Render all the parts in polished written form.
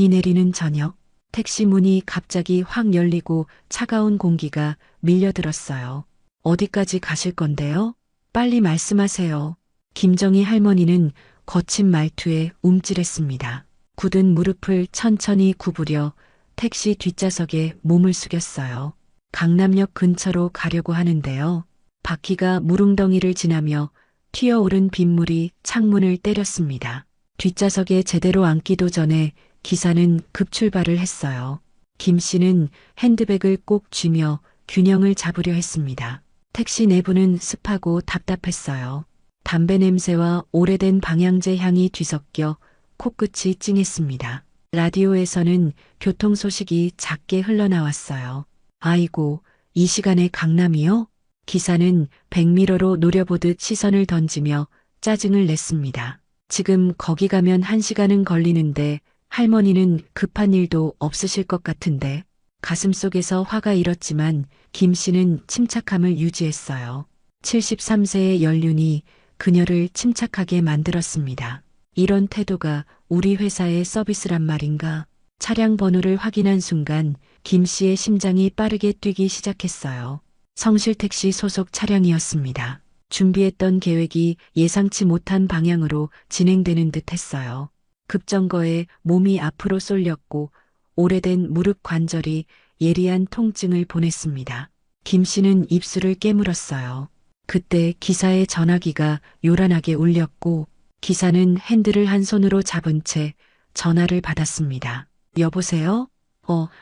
비 내리는 저녁, 택시 문이 갑자기 확 열리고 차가운 공기가 밀려들었어요. 어디까지 가실 건데요? 빨리 말씀하세요. 김정희 할머니는 거친 말투에 움찔했습니다. 굳은 무릎을 천천히 구부려 택시 뒷좌석에 몸을 숙였어요. 강남역 근처로 가려고 하는데요. 바퀴가 무릉덩이를 지나며 튀어오른 빗물이 창문을 때렸습니다. 뒷좌석에 제대로 앉기도 전에 기사는 급출발을 했어요. 김 씨는 핸드백을 꼭 쥐며 균형을 잡으려 했습니다. 택시 내부는 습하고 답답했어요. 담배 냄새와 오래된 방향제 향이 뒤섞여 코끝이 찡했습니다. 라디오에서는 교통 소식이 작게 흘러나왔어요. 아이고, 이 시간에 강남이요? 기사는 백미러로 노려보듯 시선을 던지며 짜증을 냈습니다. 지금 거기 가면 1시간은 걸리는데 할머니는 급한 일도 없으실 것 같은데. 가슴속에서 화가 일었지만 김 씨는 침착함을 유지했어요. 73세의 연륜이 그녀를 침착하게 만들었습니다. 이런 태도가 우리 회사의 서비스란 말인가? 차량 번호를 확인한 순간 김 씨의 심장이 빠르게 뛰기 시작했어요. 성실택시 소속 차량이었습니다. 준비했던 계획이 예상치 못한 방향으로 진행되는 듯 했어요. 급정거에 몸이 앞으로 쏠렸고 오래된 무릎 관절이 예리한 통증을 보냈습니다. 김 씨는 입술을 깨물었어요. 그때 기사의 전화기가 요란하게 울렸고 기사는 핸들을 한 손으로 잡은 채 전화를 받았습니다. 여보세요?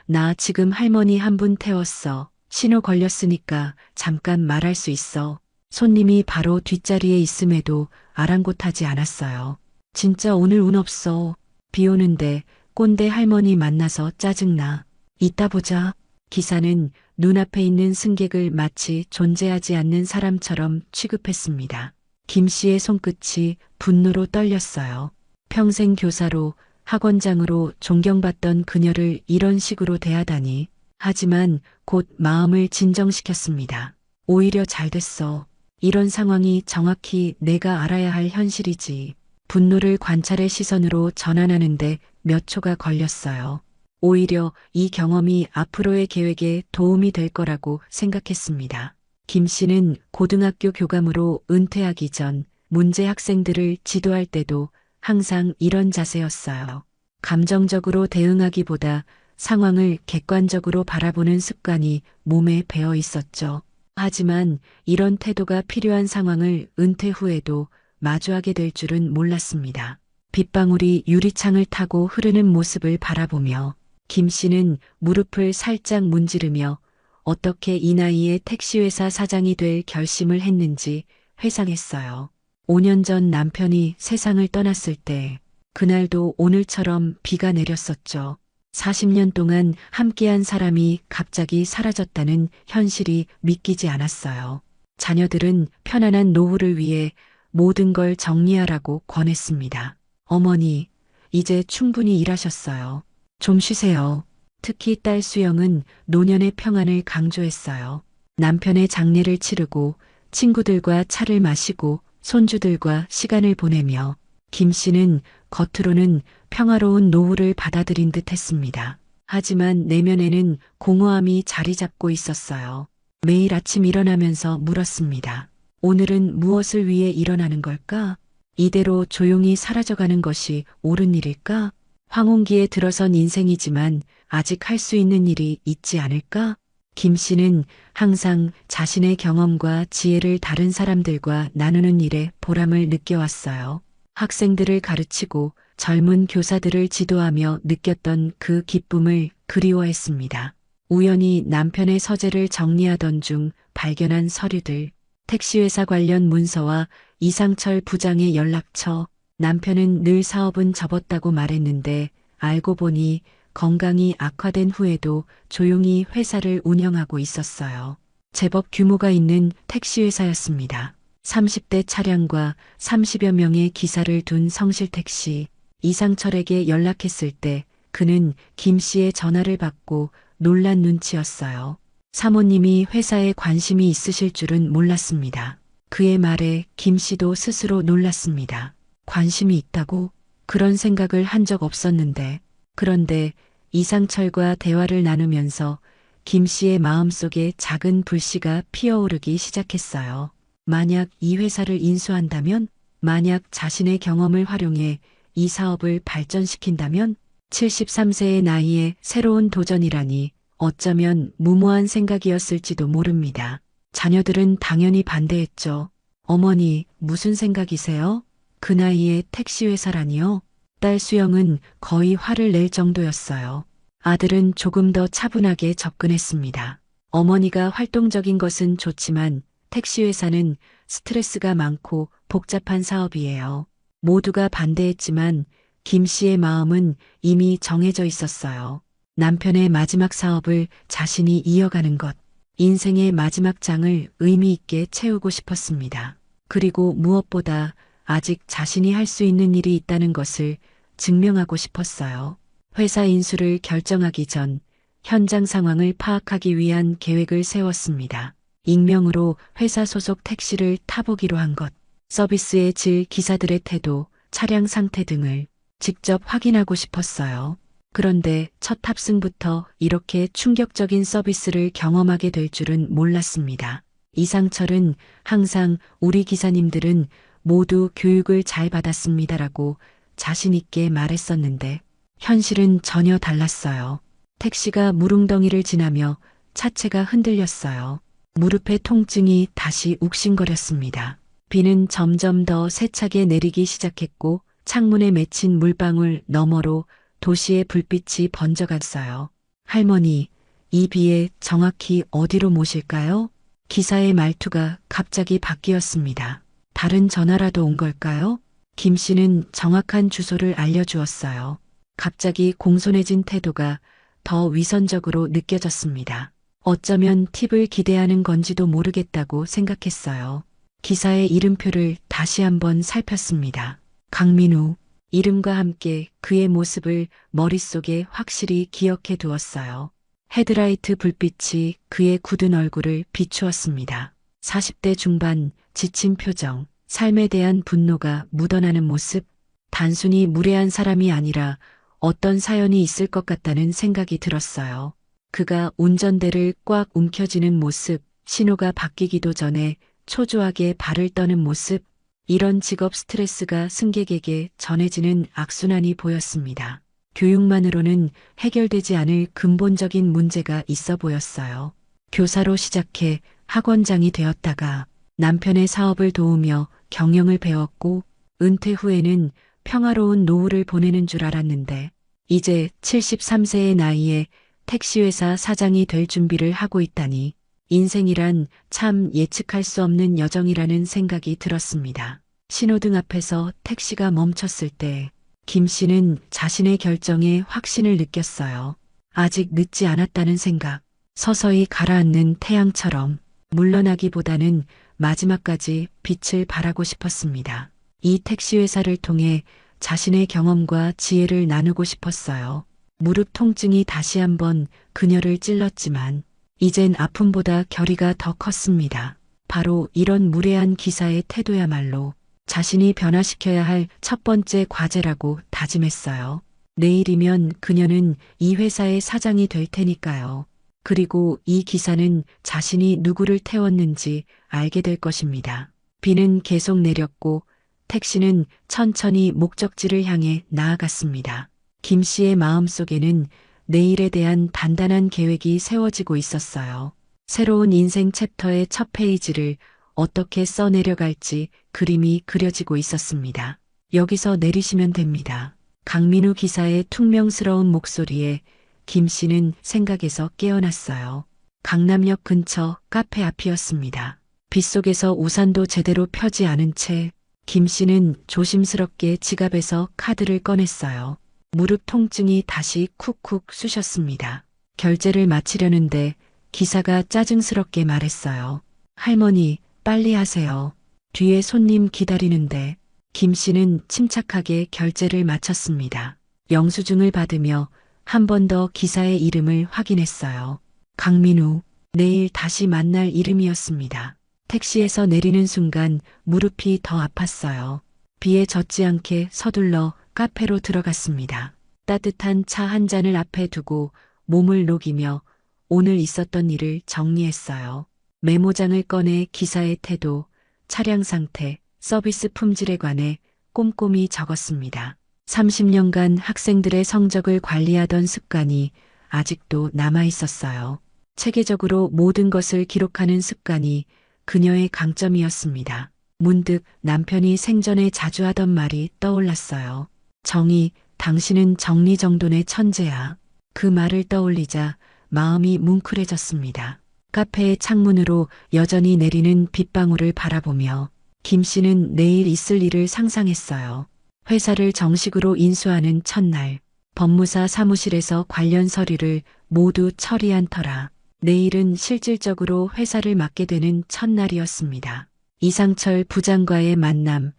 나 지금 할머니 한 분 태웠어. 신호 걸렸으니까 잠깐 말할 수 있어. 손님이 바로 뒷자리에 있음에도 아랑곳하지 않았어요. 진짜 오늘 운 없어. 비 오는데 꼰대 할머니 만나서 짜증나. 이따 보자. 기사는 눈앞에 있는 승객을 마치 존재하지 않는 사람처럼 취급했습니다. 김 씨의 손끝이 분노로 떨렸어요. 평생 교사로 학원장으로 존경받던 그녀를 이런 식으로 대하다니. 하지만 곧 마음을 진정시켰습니다. 오히려 잘 됐어. 이런 상황이 정확히 내가 알아야 할 현실이지. 분노를 관찰의 시선으로 전환하는데 몇 초가 걸렸어요. 오히려 이 경험이 앞으로의 계획에 도움이 될 거라고 생각했습니다. 김 씨는 고등학교 교감으로 은퇴하기 전 문제 학생들을 지도할 때도 항상 이런 자세였어요. 감정적으로 대응하기보다 상황을 객관적으로 바라보는 습관이 몸에 배어 있었죠. 하지만 이런 태도가 필요한 상황을 은퇴 후에도 마주하게 될 줄은 몰랐습니다. 빗방울이 유리창을 타고 흐르는 모습을 바라보며 김 씨는 무릎을 살짝 문지르며 어떻게 이 나이에 택시회사 사장이 될 결심을 했는지 회상했어요. 5년 전 남편이 세상을 떠났을 때 그날도 오늘처럼 비가 내렸었죠. 40년 동안 함께한 사람이 갑자기 사라졌다는 현실이 믿기지 않았어요. 자녀들은 편안한 노후를 위해 모든 걸 정리하라고 권했습니다. 어머니, 이제 충분히 일하셨어요. 좀 쉬세요. 특히 딸 수영은 노년의 평안을 강조했어요. 남편의 장례를 치르고 친구들과 차를 마시고 손주들과 시간을 보내며 김 씨는 겉으로는 평화로운 노후를 받아들인 듯 했습니다. 하지만 내면에는 공허함이 자리 잡고 있었어요. 매일 아침 일어나면서 물었습니다. 오늘은 무엇을 위해 일어나는 걸까? 이대로 조용히 사라져가는 것이 옳은 일일까? 황혼기에 들어선 인생이지만 아직 할 수 있는 일이 있지 않을까? 김 씨는 항상 자신의 경험과 지혜를 다른 사람들과 나누는 일에 보람을 느껴왔어요. 학생들을 가르치고 젊은 교사들을 지도하며 느꼈던 그 기쁨을 그리워했습니다. 우연히 남편의 서재를 정리하던 중 발견한 서류들, 택시회사 관련 문서와 이상철 부장의 연락처. 남편은 늘 사업은 접었다고 말했는데 알고 보니 건강이 악화된 후에도 조용히 회사를 운영하고 있었어요. 제법 규모가 있는 택시회사였습니다. 30대 차량과 30여 명의 기사를 둔 성실택시. 이상철에게 연락했을 때 그는 김 씨의 전화를 받고 놀란 눈치였어요. 사모님이 회사에 관심이 있으실 줄은 몰랐습니다. 그의 말에 김 씨도 스스로 놀랐습니다. 관심이 있다고? 그런 생각을 한 적 없었는데. 그런데 이상철과 대화를 나누면서 김 씨의 마음속에 작은 불씨가 피어오르기 시작했어요. 만약 이 회사를 인수한다면, 만약 자신의 경험을 활용해 이 사업을 발전시킨다면, 73세의 나이에 새로운 도전이라니 어쩌면 무모한 생각이었을지도 모릅니다. 자녀들은 당연히 반대했죠. 어머니, 무슨 생각이세요? 그 나이에 택시회사라니요? 딸 수영은 거의 화를 낼 정도였어요. 아들은 조금 더 차분하게 접근했습니다. 어머니가 활동적인 것은 좋지만 택시회사는 스트레스가 많고 복잡한 사업이에요. 모두가 반대했지만 김 씨의 마음은 이미 정해져 있었어요. 남편의 마지막 사업을 자신이 이어가는 것, 인생의 마지막 장을 의미 있게 채우고 싶었습니다. 그리고 무엇보다 아직 자신이 할 수 있는 일이 있다는 것을 증명하고 싶었어요. 회사 인수를 결정하기 전 현장 상황을 파악하기 위한 계획을 세웠습니다. 익명으로 회사 소속 택시를 타보기로 한 것, 서비스의 질, 기사들의 태도, 차량 상태 등을 직접 확인하고 싶었어요. 그런데 첫 탑승부터 이렇게 충격적인 서비스를 경험하게 될 줄은 몰랐습니다. 이상철은 항상 우리 기사님들은 모두 교육을 잘 받았습니다라고 자신 있게 말했었는데 현실은 전혀 달랐어요. 택시가 무릉덩이를 지나며 차체가 흔들렸어요. 무릎의 통증이 다시 욱신거렸습니다. 비는 점점 더 세차게 내리기 시작했고 창문에 맺힌 물방울 너머로 도시의 불빛이 번져갔어요. 할머니, 이 비에 정확히 어디로 모실까요? 기사의 말투가 갑자기 바뀌었습니다. 다른 전화라도 온 걸까요? 김 씨는 정확한 주소를 알려주었어요. 갑자기 공손해진 태도가 더 위선적으로 느껴졌습니다. 어쩌면 팁을 기대하는 건지도 모르겠다고 생각했어요. 기사의 이름표를 다시 한번 살폈습니다. 강민우. 이름과 함께 그의 모습을 머릿속에 확실히 기억해 두었어요. 헤드라이트 불빛이 그의 굳은 얼굴을 비추었습니다. 40대 중반, 지친 표정, 삶에 대한 분노가 묻어나는 모습, 단순히 무례한 사람이 아니라 어떤 사연이 있을 것 같다는 생각이 들었어요. 그가 운전대를 꽉 움켜쥐는 모습, 신호가 바뀌기도 전에 초조하게 발을 떠는 모습, 이런 직업 스트레스가 승객에게 전해지는 악순환이 보였습니다. 교육만으로는 해결되지 않을 근본적인 문제가 있어 보였어요. 교사로 시작해 학원장이 되었다가 남편의 사업을 도우며 경영을 배웠고 은퇴 후에는 평화로운 노후를 보내는 줄 알았는데 이제 73세의 나이에 택시회사 사장이 될 준비를 하고 있다니 인생이란 참 예측할 수 없는 여정이라는 생각이 들었습니다. 신호등 앞에서 택시가 멈췄을 때 김 씨는 자신의 결정에 확신을 느꼈어요. 아직 늦지 않았다는 생각, 서서히 가라앉는 태양처럼 물러나기보다는 마지막까지 빛을 발하고 싶었습니다. 이 택시회사를 통해 자신의 경험과 지혜를 나누고 싶었어요. 무릎 통증이 다시 한번 그녀를 찔렀지만 이젠 아픔보다 결의가 더 컸습니다. 바로 이런 무례한 기사의 태도야말로 자신이 변화시켜야 할 첫 번째 과제라고 다짐했어요. 내일이면 그녀는 이 회사의 사장이 될 테니까요. 그리고 이 기사는 자신이 누구를 태웠는지 알게 될 것입니다. 비는 계속 내렸고 택시는 천천히 목적지를 향해 나아갔습니다. 김 씨의 마음속에는 내일에 대한 단단한 계획이 세워지고 있었어요. 새로운 인생 챕터의 첫 페이지를 어떻게 써내려갈지 그림이 그려지고 있었습니다. 여기서 내리시면 됩니다. 강민우 기사의 퉁명스러운 목소리에 김 씨는 생각에서 깨어났어요. 강남역 근처 카페 앞이었습니다. 빗속에서 우산도 제대로 펴지 않은 채 김 씨는 조심스럽게 지갑에서 카드를 꺼냈어요. 무릎 통증이 다시 쿡쿡 쑤셨습니다. 결제를 마치려는데 기사가 짜증스럽게 말했어요. 할머니, 빨리 하세요. 뒤에 손님 기다리는데. 김 씨는 침착하게 결제를 마쳤습니다. 영수증을 받으며 한 번 더 기사의 이름을 확인했어요. 강민우, 내일 다시 만날 이름이었습니다. 택시에서 내리는 순간 무릎이 더 아팠어요. 비에 젖지 않게 서둘러 카페로 들어갔습니다. 따뜻한 차 한 잔을 앞에 두고 몸을 녹이며 오늘 있었던 일을 정리했어요. 메모장을 꺼내 기사의 태도, 차량 상태, 서비스 품질에 관해 꼼꼼히 적었습니다. 30년간 학생들의 성적을 관리하던 습관이 아직도 남아 있었어요. 체계적으로 모든 것을 기록하는 습관이 그녀의 강점이었습니다. 문득 남편이 생전에 자주 하던 말이 떠올랐어요. 정희, 당신은 정리정돈의 천재야. 그 말을 떠올리자 마음이 뭉클해졌습니다. 카페의 창문으로 여전히 내리는 빗방울을 바라보며 김 씨는 내일 있을 일을 상상했어요. 회사를 정식으로 인수하는 첫날, 법무사 사무실에서 관련 서류를 모두 처리한 터라 내일은 실질적으로 회사를 맡게 되는 첫날이었습니다. 이상철 부장과의 만남,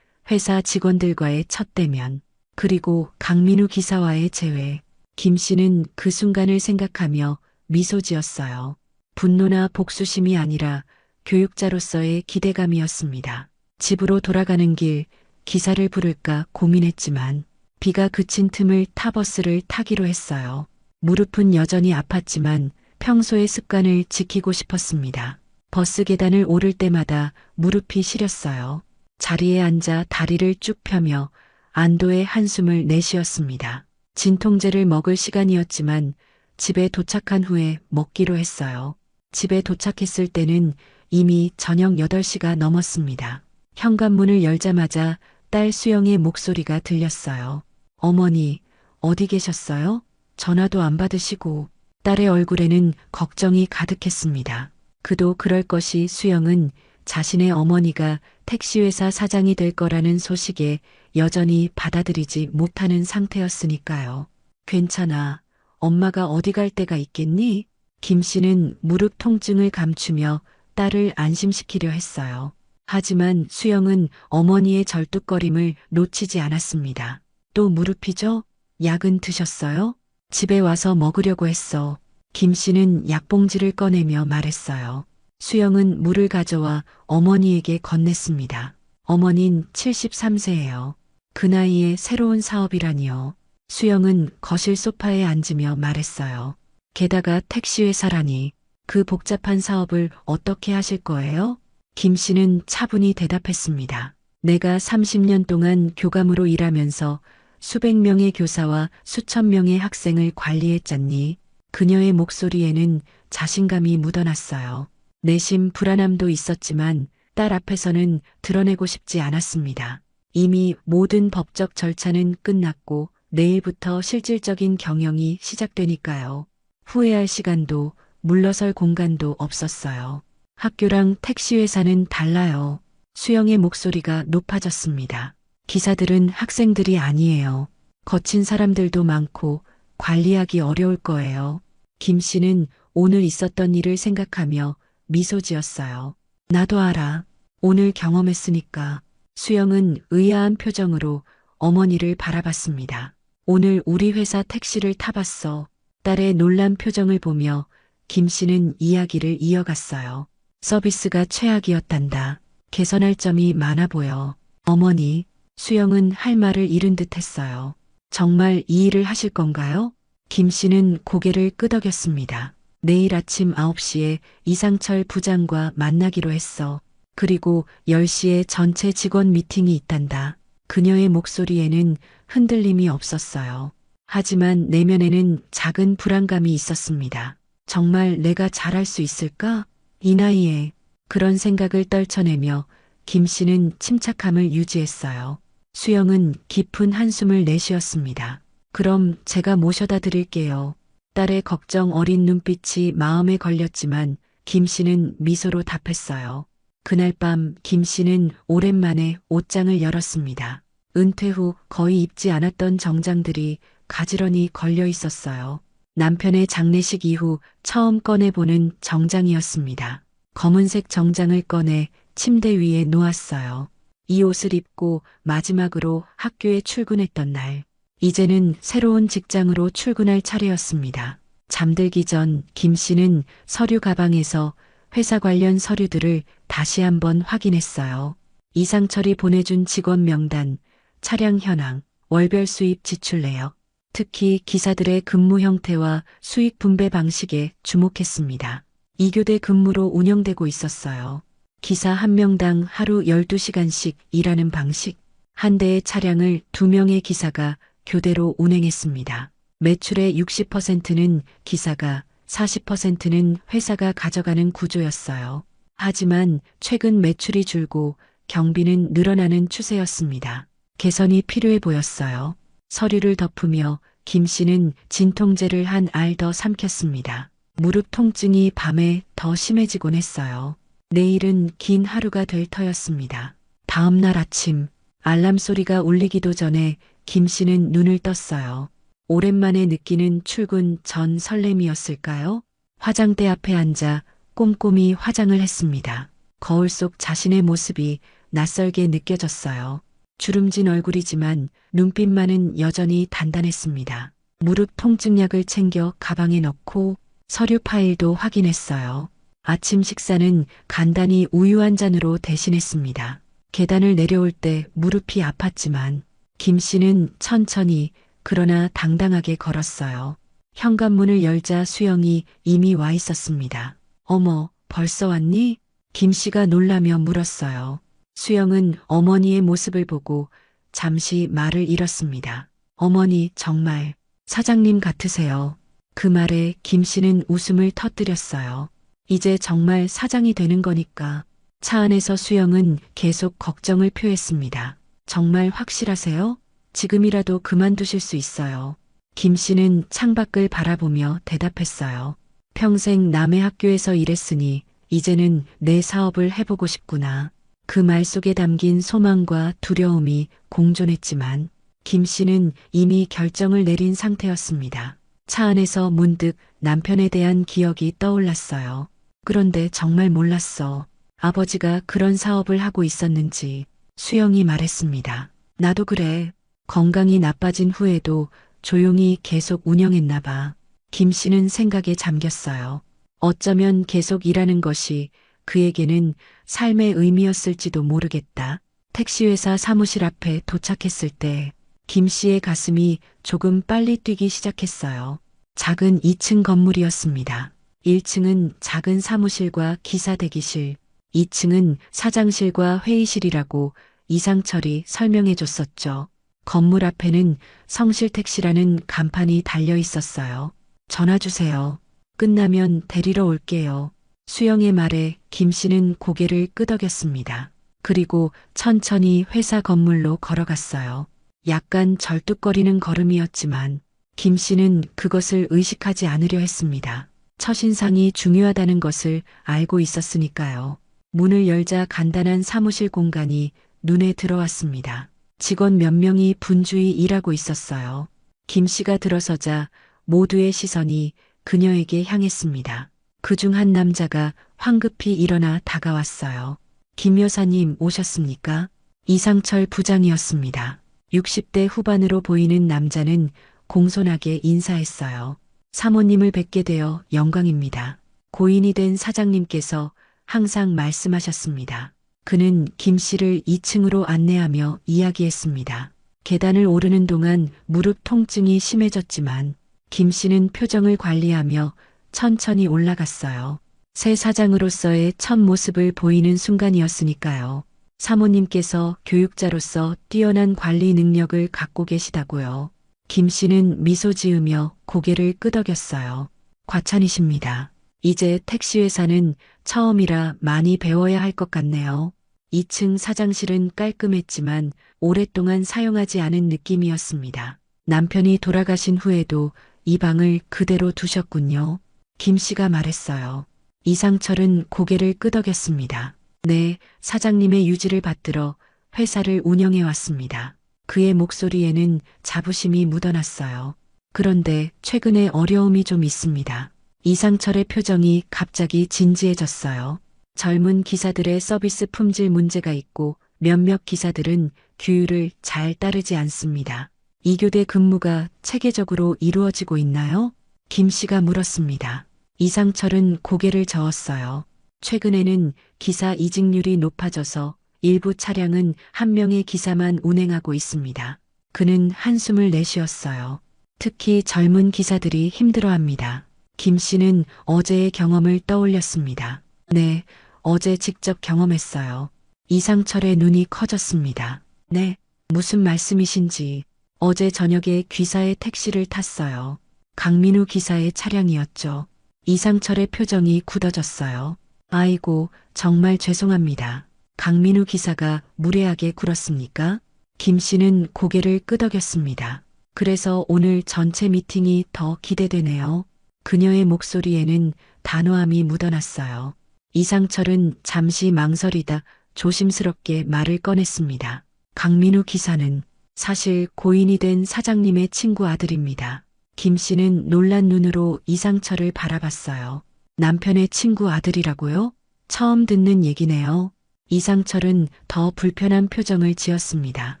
회사 직원들과의 첫 대면, 그리고 강민우 기사와의 재회. 김 씨는 그 순간을 생각하며 미소 지었어요. 분노나 복수심이 아니라 교육자로서의 기대감이었습니다. 집으로 돌아가는 길 기사를 부를까 고민했지만 비가 그친 틈을 타버스를 타기로 했어요. 무릎은 여전히 아팠지만 평소의 습관을 지키고 싶었습니다. 버스 계단을 오를 때마다 무릎이 시렸어요. 자리에 앉아 다리를 쭉 펴며 안도의 한숨을 내쉬었습니다. 진통제를 먹을 시간이었지만 집에 도착한 후에 먹기로 했어요. 집에 도착했을 때는 이미 저녁 8시가 넘었습니다. 현관문을 열자마자 딸 수영의 목소리가 들렸어요. 어머니, 어디 계셨어요? 전화도 안 받으시고. 딸의 얼굴에는 걱정이 가득했습니다. 그도 그럴 것이 수영은 자신의 어머니가 택시회사 사장이 될 거라는 소식에 여전히 받아들이지 못하는 상태였으니까요. 괜찮아. 엄마가 어디 갈 데가 있겠니? 김 씨는 무릎 통증을 감추며 딸을 안심시키려 했어요. 하지만 수영은 어머니의 절뚝거림을 놓치지 않았습니다. 또 무릎이죠? 약은 드셨어요? 집에 와서 먹으려고 했어. 김 씨는 약봉지를 꺼내며 말했어요. 수영은 물을 가져와 어머니에게 건넸습니다. 어머닌 73세예요. 그 나이에 새로운 사업이라니요. 수영은 거실 소파에 앉으며 말했어요. 게다가 택시회사라니. 그 복잡한 사업을 어떻게 하실 거예요? 김 씨는 차분히 대답했습니다. 내가 30년 동안 교감으로 일하면서 수백 명의 교사와 수천 명의 학생을 관리했잖니. 그녀의 목소리에는 자신감이 묻어났어요. 내심 불안함도 있었지만 딸 앞에서는 드러내고 싶지 않았습니다. 이미 모든 법적 절차는 끝났고 내일부터 실질적인 경영이 시작되니까요. 후회할 시간도 물러설 공간도 없었어요. 학교랑 택시회사는 달라요. 수영의 목소리가 높아졌습니다. 기사들은 학생들이 아니에요. 거친 사람들도 많고 관리하기 어려울 거예요. 김 씨는 오늘 있었던 일을 생각하며 미소 지었어요. 나도 알아. 오늘 경험했으니까. 수영은 의아한 표정으로 어머니를 바라봤습니다. 오늘 우리 회사 택시를 타봤어. 딸의 놀란 표정을 보며 김 씨는 이야기를 이어갔어요. 서비스가 최악이었단다. 개선할 점이 많아 보여. 어머니, 수영은 할 말을 잃은 듯 했어요. 정말 이 일을 하실 건가요? 김 씨는 고개를 끄덕였습니다. 내일 아침 9시에 이상철 부장과 만나기로 했어. 그리고 10시에 전체 직원 미팅이 있단다. 그녀의 목소리에는 흔들림이 없었어요. 하지만 내면에는 작은 불안감이 있었습니다. 정말 내가 잘할 수 있을까? 이 나이에. 그런 생각을 떨쳐내며 김 씨는 침착함을 유지했어요. 수영은 깊은 한숨을 내쉬었습니다. 그럼 제가 모셔다 드릴게요. 딸의 걱정 어린 눈빛이 마음에 걸렸지만 김 씨는 미소로 답했어요. 그날 밤 김 씨는 오랜만에 옷장을 열었습니다. 은퇴 후 거의 입지 않았던 정장들이 가지런히 걸려 있었어요. 남편의 장례식 이후 처음 꺼내보는 정장이었습니다. 검은색 정장을 꺼내 침대 위에 놓았어요. 이 옷을 입고 마지막으로 학교에 출근했던 날. 이제는 새로운 직장으로 출근할 차례였습니다. 잠들기 전 김 씨는 서류 가방에서 회사 관련 서류들을 다시 한번 확인했어요. 이상철이 보내준 직원 명단, 차량 현황, 월별 수입 지출 내역, 특히 기사들의 근무 형태와 수익 분배 방식에 주목했습니다. 2교대 근무로 운영되고 있었어요. 기사 한 명당 하루 12시간씩 일하는 방식. 한 대의 차량을 2명의 기사가 교대로 운행했습니다. 매출의 60%는 기사가, 40%는 회사가 가져가는 구조였어요. 하지만 최근 매출이 줄고 경비는 늘어나는 추세였습니다. 개선이 필요해 보였어요. 서류를 덮으며 김 씨는 진통제를 한 알 더 삼켰습니다. 무릎 통증이 밤에 더 심해지곤 했어요. 내일은 긴 하루가 될 터였습니다. 다음 날 아침 알람 소리가 울리기도 전에 김 씨는 눈을 떴어요. 오랜만에 느끼는 출근 전 설렘이었을까요? 화장대 앞에 앉아 꼼꼼히 화장을 했습니다. 거울 속 자신의 모습이 낯설게 느껴졌어요. 주름진 얼굴이지만 눈빛만은 여전히 단단했습니다. 무릎 통증약을 챙겨 가방에 넣고 서류 파일도 확인했어요. 아침 식사는 간단히 우유 한 잔으로 대신했습니다. 계단을 내려올 때 무릎이 아팠지만 김 씨는 천천히 그러나 당당하게 걸었어요. 현관문을 열자 수영이 이미 와 있었습니다. 어머, 벌써 왔니? 김 씨가 놀라며 물었어요. 수영은 어머니의 모습을 보고 잠시 말을 잃었습니다. 어머니 정말 사장님 같으세요. 그 말에 김 씨는 웃음을 터뜨렸어요. 이제 정말 사장이 되는 거니까. 차 안에서 수영은 계속 걱정을 표했습니다. 정말 확실하세요? 지금이라도 그만두실 수 있어요. 김 씨는 창밖을 바라보며 대답했어요. 평생 남의 학교에서 일했으니 이제는 내 사업을 해보고 싶구나. 그 말 속에 담긴 소망과 두려움이 공존했지만 김 씨는 이미 결정을 내린 상태였습니다. 차 안에서 문득 남편에 대한 기억이 떠올랐어요. 그런데 정말 몰랐어. 아버지가 그런 사업을 하고 있었는지. 수영이 말했습니다. 나도 그래. 건강이 나빠진 후에도 조용히 계속 운영했나 봐. 김 씨는 생각에 잠겼어요. 어쩌면 계속 일하는 것이 그에게는 삶의 의미였을지도 모르겠다. 택시회사 사무실 앞에 도착했을 때 김 씨의 가슴이 조금 빨리 뛰기 시작했어요. 작은 2층 건물이었습니다. 1층은 작은 사무실과 기사 대기실, 2층은 사장실과 회의실이라고 이상철이 설명해 줬었죠. 건물 앞에는 성실택시라는 간판이 달려 있었어요. 전화 주세요. 끝나면 데리러 올게요. 수영의 말에 김 씨는 고개를 끄덕였습니다. 그리고 천천히 회사 건물로 걸어갔어요. 약간 절뚝거리는 걸음이었지만 김 씨는 그것을 의식하지 않으려 했습니다. 첫인상이 중요하다는 것을 알고 있었으니까요. 문을 열자 간단한 사무실 공간이 눈에 들어왔습니다. 직원 몇 명이 분주히 일하고 있었어요. 김 씨가 들어서자 모두의 시선이 그녀에게 향했습니다. 그중 한 남자가 황급히 일어나 다가왔어요. 김 여사님 오셨습니까? 이상철 부장이었습니다. 60대 후반으로 보이는 남자는 공손하게 인사했어요. 사모님을 뵙게 되어 영광입니다. 고인이 된 사장님께서 항상 말씀하셨습니다. 그는 김 씨를 2층으로 안내하며 이야기했습니다. 계단을 오르는 동안 무릎 통증이 심해졌지만 김 씨는 표정을 관리하며 천천히 올라갔어요. 새 사장으로서의 첫 모습을 보이는 순간이었으니까요. 사모님께서 교육자로서 뛰어난 관리 능력을 갖고 계시다고요. 김 씨는 미소 지으며 고개를 끄덕였어요. 과찬이십니다. 이제 택시회사는 처음이라 많이 배워야 할 것 같네요. 2층 사장실은 깔끔했지만 오랫동안 사용하지 않은 느낌이었습니다. 남편이 돌아가신 후에도 이 방을 그대로 두셨군요. 김 씨가 말했어요. 이상철은 고개를 끄덕였습니다. 네, 사장님의 유지를 받들어 회사를 운영해 왔습니다. 그의 목소리에는 자부심이 묻어났어요. 그런데 최근에 어려움이 좀 있습니다. 이상철의 표정이 갑자기 진지해졌어요. 젊은 기사들의 서비스 품질 문제가 있고 몇몇 기사들은 규율을 잘 따르지 않습니다. 2교대 근무가 체계적으로 이루어지고 있나요? 김 씨가 물었습니다. 이상철은 고개를 저었어요. 최근에는 기사 이직률이 높아져서 일부 차량은 한 명의 기사만 운행하고 있습니다. 그는 한숨을 내쉬었어요. 특히 젊은 기사들이 힘들어합니다. 김 씨는 어제의 경험을 떠올렸습니다. 네, 어제 직접 경험했어요. 이상철의 눈이 커졌습니다. 네, 무슨 말씀이신지. 어제 저녁에 귀사의 택시를 탔어요. 강민우 기사의 차량이었죠. 이상철의 표정이 굳어졌어요. 아이고, 정말 죄송합니다. 강민우 기사가 무례하게 굴었습니까? 김 씨는 고개를 끄덕였습니다. 그래서 오늘 전체 미팅이 더 기대되네요. 그녀의 목소리에는 단호함이 묻어났어요. 이상철은 잠시 망설이다 조심스럽게 말을 꺼냈습니다. 강민우 기사는 사실 고인이 된 사장님의 친구 아들입니다. 김 씨는 놀란 눈으로 이상철을 바라봤어요. 남편의 친구 아들이라고요? 처음 듣는 얘기네요. 이상철은 더 불편한 표정을 지었습니다.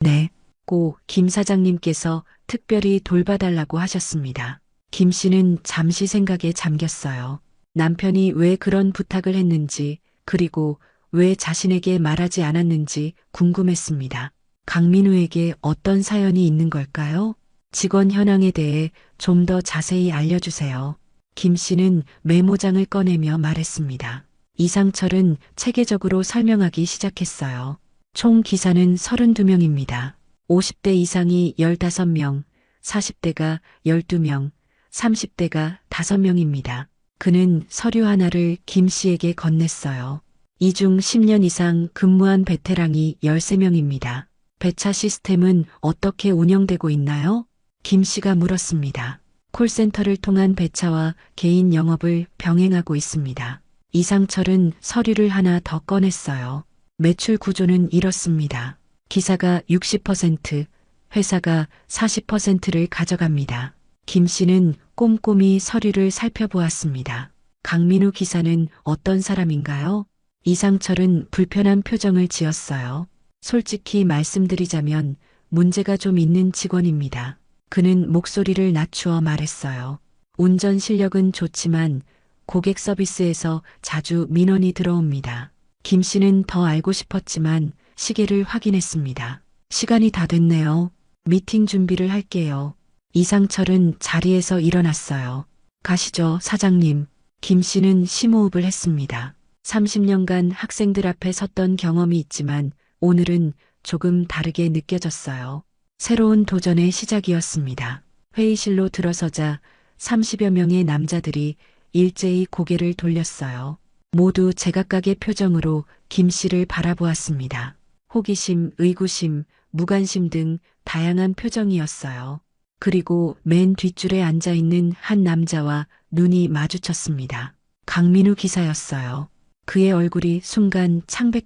네, 꼭 김 사장님께서 특별히 돌봐달라고 하셨습니다. 김 씨는 잠시 생각에 잠겼어요. 남편이 왜 그런 부탁을 했는지, 그리고 왜 자신에게 말하지 않았는지 궁금했습니다. 강민우에게 어떤 사연이 있는 걸까요? 직원 현황에 대해 좀 더 자세히 알려주세요. 김 씨는 메모장을 꺼내며 말했습니다. 이상철은 체계적으로 설명하기 시작했어요. 총 기사는 32명입니다. 50대 이상이 15명, 40대가 12명, 30대가 5명입니다. 그는 서류 하나를 김 씨에게 건넸어요. 이 중 10년 이상 근무한 베테랑이 13명입니다. 배차 시스템은 어떻게 운영되고 있나요? 김 씨가 물었습니다. 콜센터를 통한 배차와 개인 영업을 병행하고 있습니다. 이상철은 서류를 하나 더 꺼냈어요. 매출 구조는 이렇습니다. 기사가 60%, 회사가 40%를 가져갑니다. 김 씨는 꼼꼼히 서류를 살펴보았습니다. 강민우 기사는 어떤 사람인가요? 이상철은 불편한 표정을 지었어요. 솔직히 말씀드리자면 문제가 좀 있는 직원입니다. 그는 목소리를 낮추어 말했어요. 운전 실력은 좋지만 고객 서비스에서 자주 민원이 들어옵니다. 김 씨는 더 알고 싶었지만 시계를 확인했습니다. 시간이 다 됐네요. 미팅 준비를 할게요. 이상철은 자리에서 일어났어요. 가시죠, 사장님. 김 씨는 심호흡을 했습니다. 30년간 학생들 앞에 섰던 경험이 있지만 오늘은 조금 다르게 느껴졌어요. 새로운 도전의 시작이었습니다. 회의실로 들어서자 30여 명의 남자들이 일제히 고개를 돌렸어요. 모두 제각각의 표정으로 김 씨를 바라보았습니다. 호기심, 의구심, 무관심 등 다양한 표정이었어요. 그리고 맨 뒷줄에 앉아있는 한 남자와 눈이 마주쳤습니다. 강민우 기사였어요. 그의 얼굴이 순간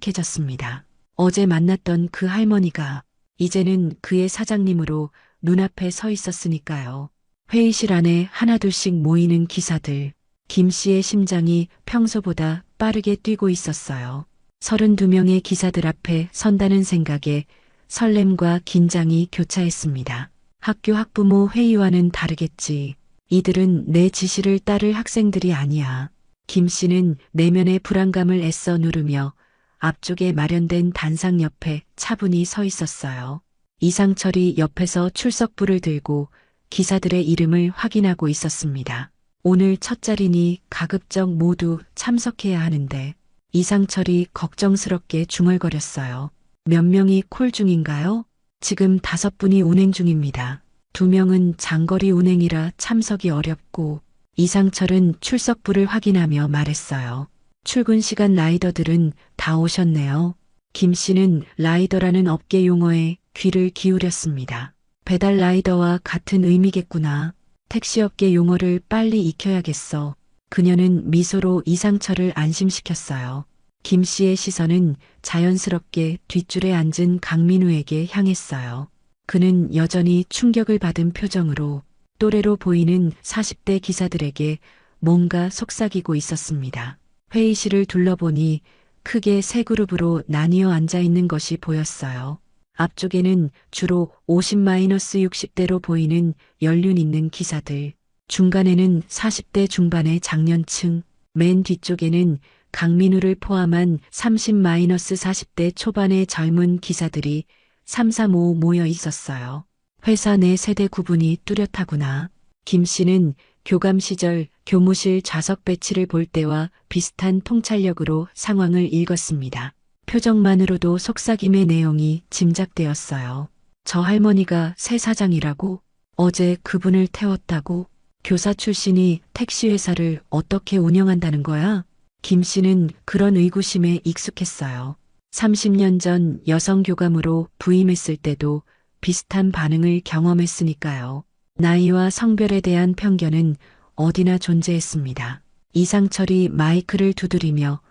창백해졌습니다. 어제 만났던 그 할머니가 이제는 그의 사장님으로 눈앞에 서 있었으니까요. 회의실 안에 하나둘씩 모이는 기사들. 김 씨의 심장이 평소보다 빠르게 뛰고 있었어요. 32명의 기사들 앞에 선다는 생각에 설렘과 긴장이 교차했습니다. 학교 학부모 회의와는 다르겠지. 이들은 내 지시를 따를 학생들이 아니야. 김 씨는 내면의 불안감을 애써 누르며 앞쪽에 마련된 단상 옆에 차분히 서 있었어요. 이상철이 옆에서 출석부를 들고 기사들의 이름을 확인하고 있었습니다. 오늘 첫 자리니 가급적 모두 참석해야 하는데 이상철이 걱정스럽게 중얼거렸어요. 몇 명이 콜 중인가요? 지금 5분이 운행 중입니다. 2명은 장거리 운행이라 참석이 어렵고 이상철은 출석부를 확인하며 말했어요. 출근 시간 라이더들은 다 오셨네요. 김 씨는 라이더라는 업계 용어에 귀를 기울였습니다. 배달 라이더와 같은 의미겠구나. 택시업계 용어를 빨리 익혀야겠어. 그녀는 미소로 이상철을 안심시켰어요. 김 씨의 시선은 자연스럽게 뒷줄에 앉은 강민우에게 향했어요. 그는 여전히 충격을 받은 표정으로 또래로 보이는 40대 기사들에게 뭔가 속삭이고 있었습니다. 회의실을 둘러보니 크게 세 그룹으로 나뉘어 앉아 있는 것이 보였어요. 앞쪽에는 주로 50-60대로 보이는 연륜 있는 기사들, 중간에는 40대 중반의 장년층, 맨 뒤쪽에는 강민우를 포함한 30-40대 초반의 젊은 기사들이 삼삼오오 모여 있었어요. 회사 내 세대 구분이 뚜렷하구나. 김 씨는 교감 시절 교무실 좌석 배치를 볼 때와 비슷한 통찰력으로 상황을 읽었습니다. 표정만으로도 속삭임의 내용이 짐작되었어요. 저 할머니가 새 사장이라고? 어제 그분을 태웠다고? 교사 출신이 택시회사를 어떻게 운영한다는 거야? 김 씨는 그런 의구심에 익숙했어요. 30년 전 여성 교감으로 부임했을 때도 비슷한 반응을 경험했으니까요. 나이와 성별에 대한 편견은 어디나 존재했습니다. 이상철이 마이크를 두드리며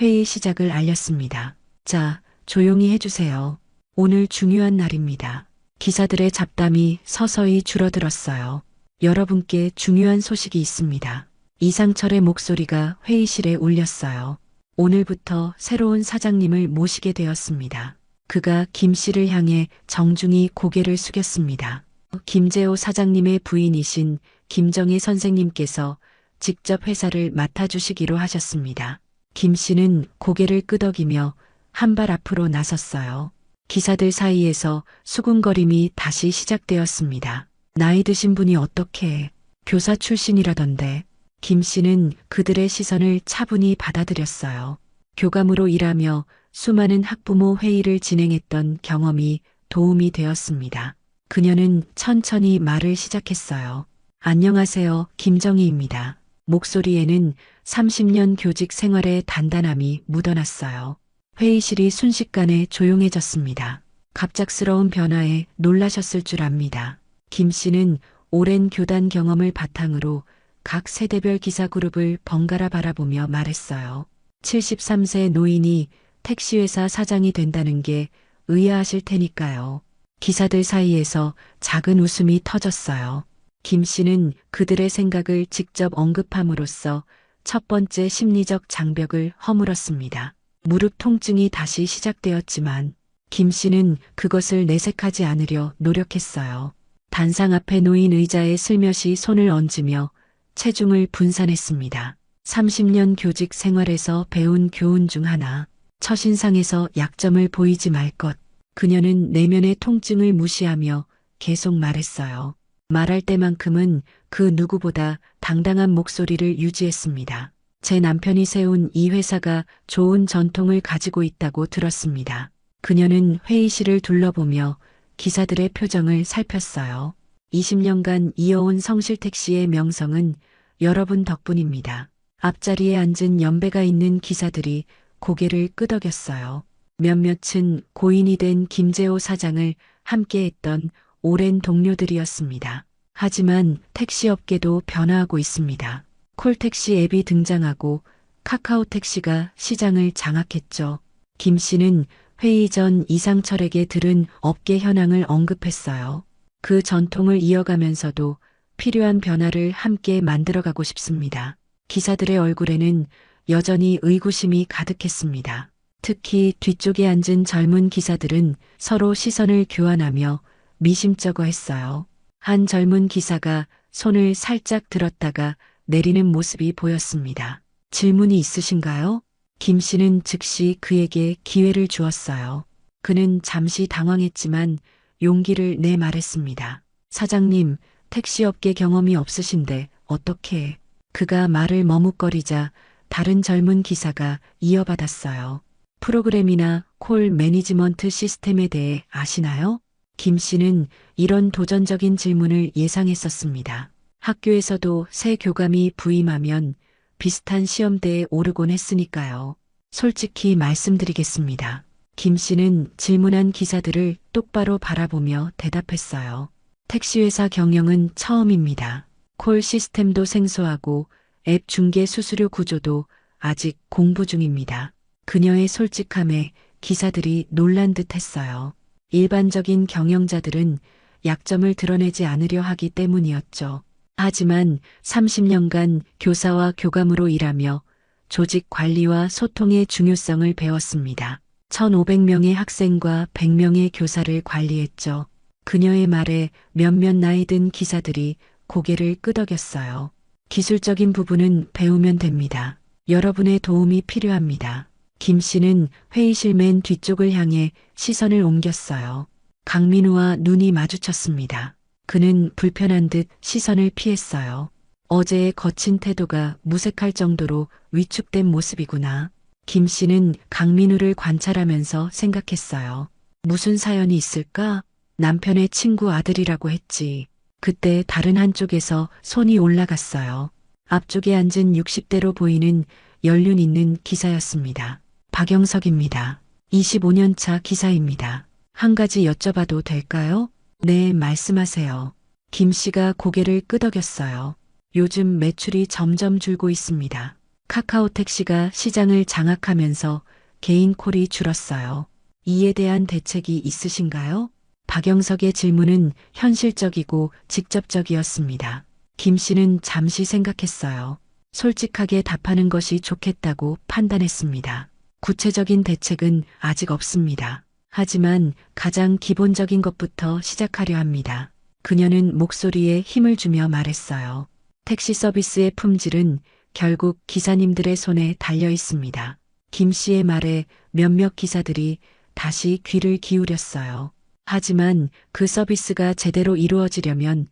회의 시작을 알렸습니다. 자, 조용히 해주세요. 오늘 중요한 날입니다. 기사들의 잡담이 서서히 줄어들었어요. 여러분께 중요한 소식이 있습니다. 이상철의 목소리가 회의실에 울렸어요. 오늘부터 새로운 사장님을 모시게 되었습니다. 그가 김 씨를 향해 정중히 고개를 숙였습니다. 김재호 사장님의 부인이신 김정희 선생님께서 직접 회사를 맡아주시기로 하셨습니다. 김 씨는 고개를 끄덕이며 한 발 앞으로 나섰어요. 기사들 사이에서 수군거림이 다시 시작되었습니다. 나이 드신 분이 어떻게 교사 출신이라던데. 김 씨는 그들의 시선을 차분히 받아들였어요. 교감으로 일하며 수많은 학부모 회의를 진행했던 경험이 도움이 되었습니다. 그녀는 천천히 말을 시작했어요. 안녕하세요, 김정희입니다. 목소리에는 30년 교직 생활의 단단함이 묻어났어요. 회의실이 순식간에 조용해졌습니다. 갑작스러운 변화에 놀라셨을 줄 압니다. 김 씨는 오랜 교단 경험을 바탕으로 각 세대별 기사 그룹을 번갈아 바라보며 말했어요. 73세 노인이 택시회사 사장이 된다는 게 의아하실 테니까요. 기사들 사이에서 작은 웃음이 터졌어요. 김 씨는 그들의 생각을 직접 언급함으로써 첫 번째 심리적 장벽을 허물었습니다. 무릎 통증이 다시 시작되었지만 김 씨는 그것을 내색하지 않으려 노력했어요. 단상 앞에 놓인 의자에 슬며시 손을 얹으며 체중을 분산했습니다. 30년 교직 생활에서 배운 교훈 중 하나. 첫인상에서 약점을 보이지 말 것. 그녀는 내면의 통증을 무시하며 계속 말했어요. 말할 때만큼은 그 누구보다 당당한 목소리를 유지했습니다. 제 남편이 세운 이 회사가 좋은 전통을 가지고 있다고 들었습니다. 그녀는 회의실을 둘러보며 기사들의 표정을 살폈어요. 20년간 이어온 성실택시의 명성은 여러분 덕분입니다. 앞자리에 앉은 연배가 있는 기사들이 고개를 끄덕였어요. 몇몇은 고인이 된 김재호 사장을 함께했던 오랜 동료들이었습니다. 하지만 택시업계도 변화하고 있습니다. 콜택시 앱이 등장하고 카카오택시가 시장을 장악했죠. 김 씨는 회의 전 이상철에게 들은 업계 현황을 언급했어요. 그 전통을 이어가면서도 필요한 변화를 함께 만들어가고 싶습니다. 기사들의 얼굴에는 여전히 의구심이 가득했습니다. 특히 뒤쪽에 앉은 젊은 기사들은 서로 시선을 교환하며 미심쩍어 했어요. 한 젊은 기사가 손을 살짝 들었다가 내리는 모습이 보였습니다. 질문이 있으신가요? 김 씨는 즉시 그에게 기회를 주었어요. 그는 잠시 당황했지만 용기를 내 말했습니다. 사장님, 택시업계 경험이 없으신데 어떻게? 그가 말을 머뭇거리자 다른 젊은 기사가 이어받았어요. 프로그램이나 콜 매니지먼트 시스템에 대해 아시나요? 김 씨는 이런 도전적인 질문을 예상했었습니다. 학교에서도 새 교감이 부임하면 비슷한 시험대에 오르곤 했으니까요. 솔직히 말씀드리겠습니다. 김 씨는 질문한 기사들을 똑바로 바라보며 대답했어요. 택시회사 경영은 처음입니다. 콜 시스템도 생소하고 앱 중개 수수료 구조도 아직 공부 중입니다. 그녀의 솔직함에 기사들이 놀란 듯 했어요. 일반적인 경영자들은 약점을 드러내지 않으려 하기 때문이었죠. 하지만 30년간 교사와 교감으로 일하며 조직 관리와 소통의 중요성을 배웠습니다. 1,500명의 학생과 100명의 교사를 관리했죠. 그녀의 말에 몇몇 나이 든 기사들이 고개를 끄덕였어요. 기술적인 부분은 배우면 됩니다. 여러분의 도움이 필요합니다. 김 씨는 회의실 맨 뒤쪽을 향해 시선을 옮겼어요. 강민우와 눈이 마주쳤습니다. 그는 불편한 듯 시선을 피했어요. 어제의 거친 태도가 무색할 정도로 위축된 모습이구나. 김 씨는 강민우를 관찰하면서 생각했어요. 무슨 사연이 있을까? 남편의 친구 아들이라고 했지. 그때 다른 한쪽에서 손이 올라갔어요. 앞쪽에 앉은 60대로 보이는 연륜 있는 기사였습니다. 박영석입니다. 25년 차 기사입니다. 한 가지 여쭤봐도 될까요? 네, 말씀하세요. 김 씨가 고개를 끄덕였어요. 요즘 매출이 점점 줄고 있습니다. 카카오 택시가 시장을 장악하면서 개인 콜이 줄었어요. 이에 대한 대책이 있으신가요? 박영석의 질문은 현실적이고 직접적이었습니다. 김 씨는 잠시 생각했어요. 솔직하게 답하는 것이 좋겠다고 판단했습니다. 구체적인 대책은 아직 없습니다. 하지만 가장 기본적인 것부터 시작하려 합니다. 그녀는 목소리에 힘을 주며 말했어요. 택시 서비스의 품질은 결국 기사님들의 손에 달려 있습니다. 김 씨의 말에 몇몇 기사들이 다시 귀를 기울였어요. 하지만 그 서비스가 제대로 이루어지려면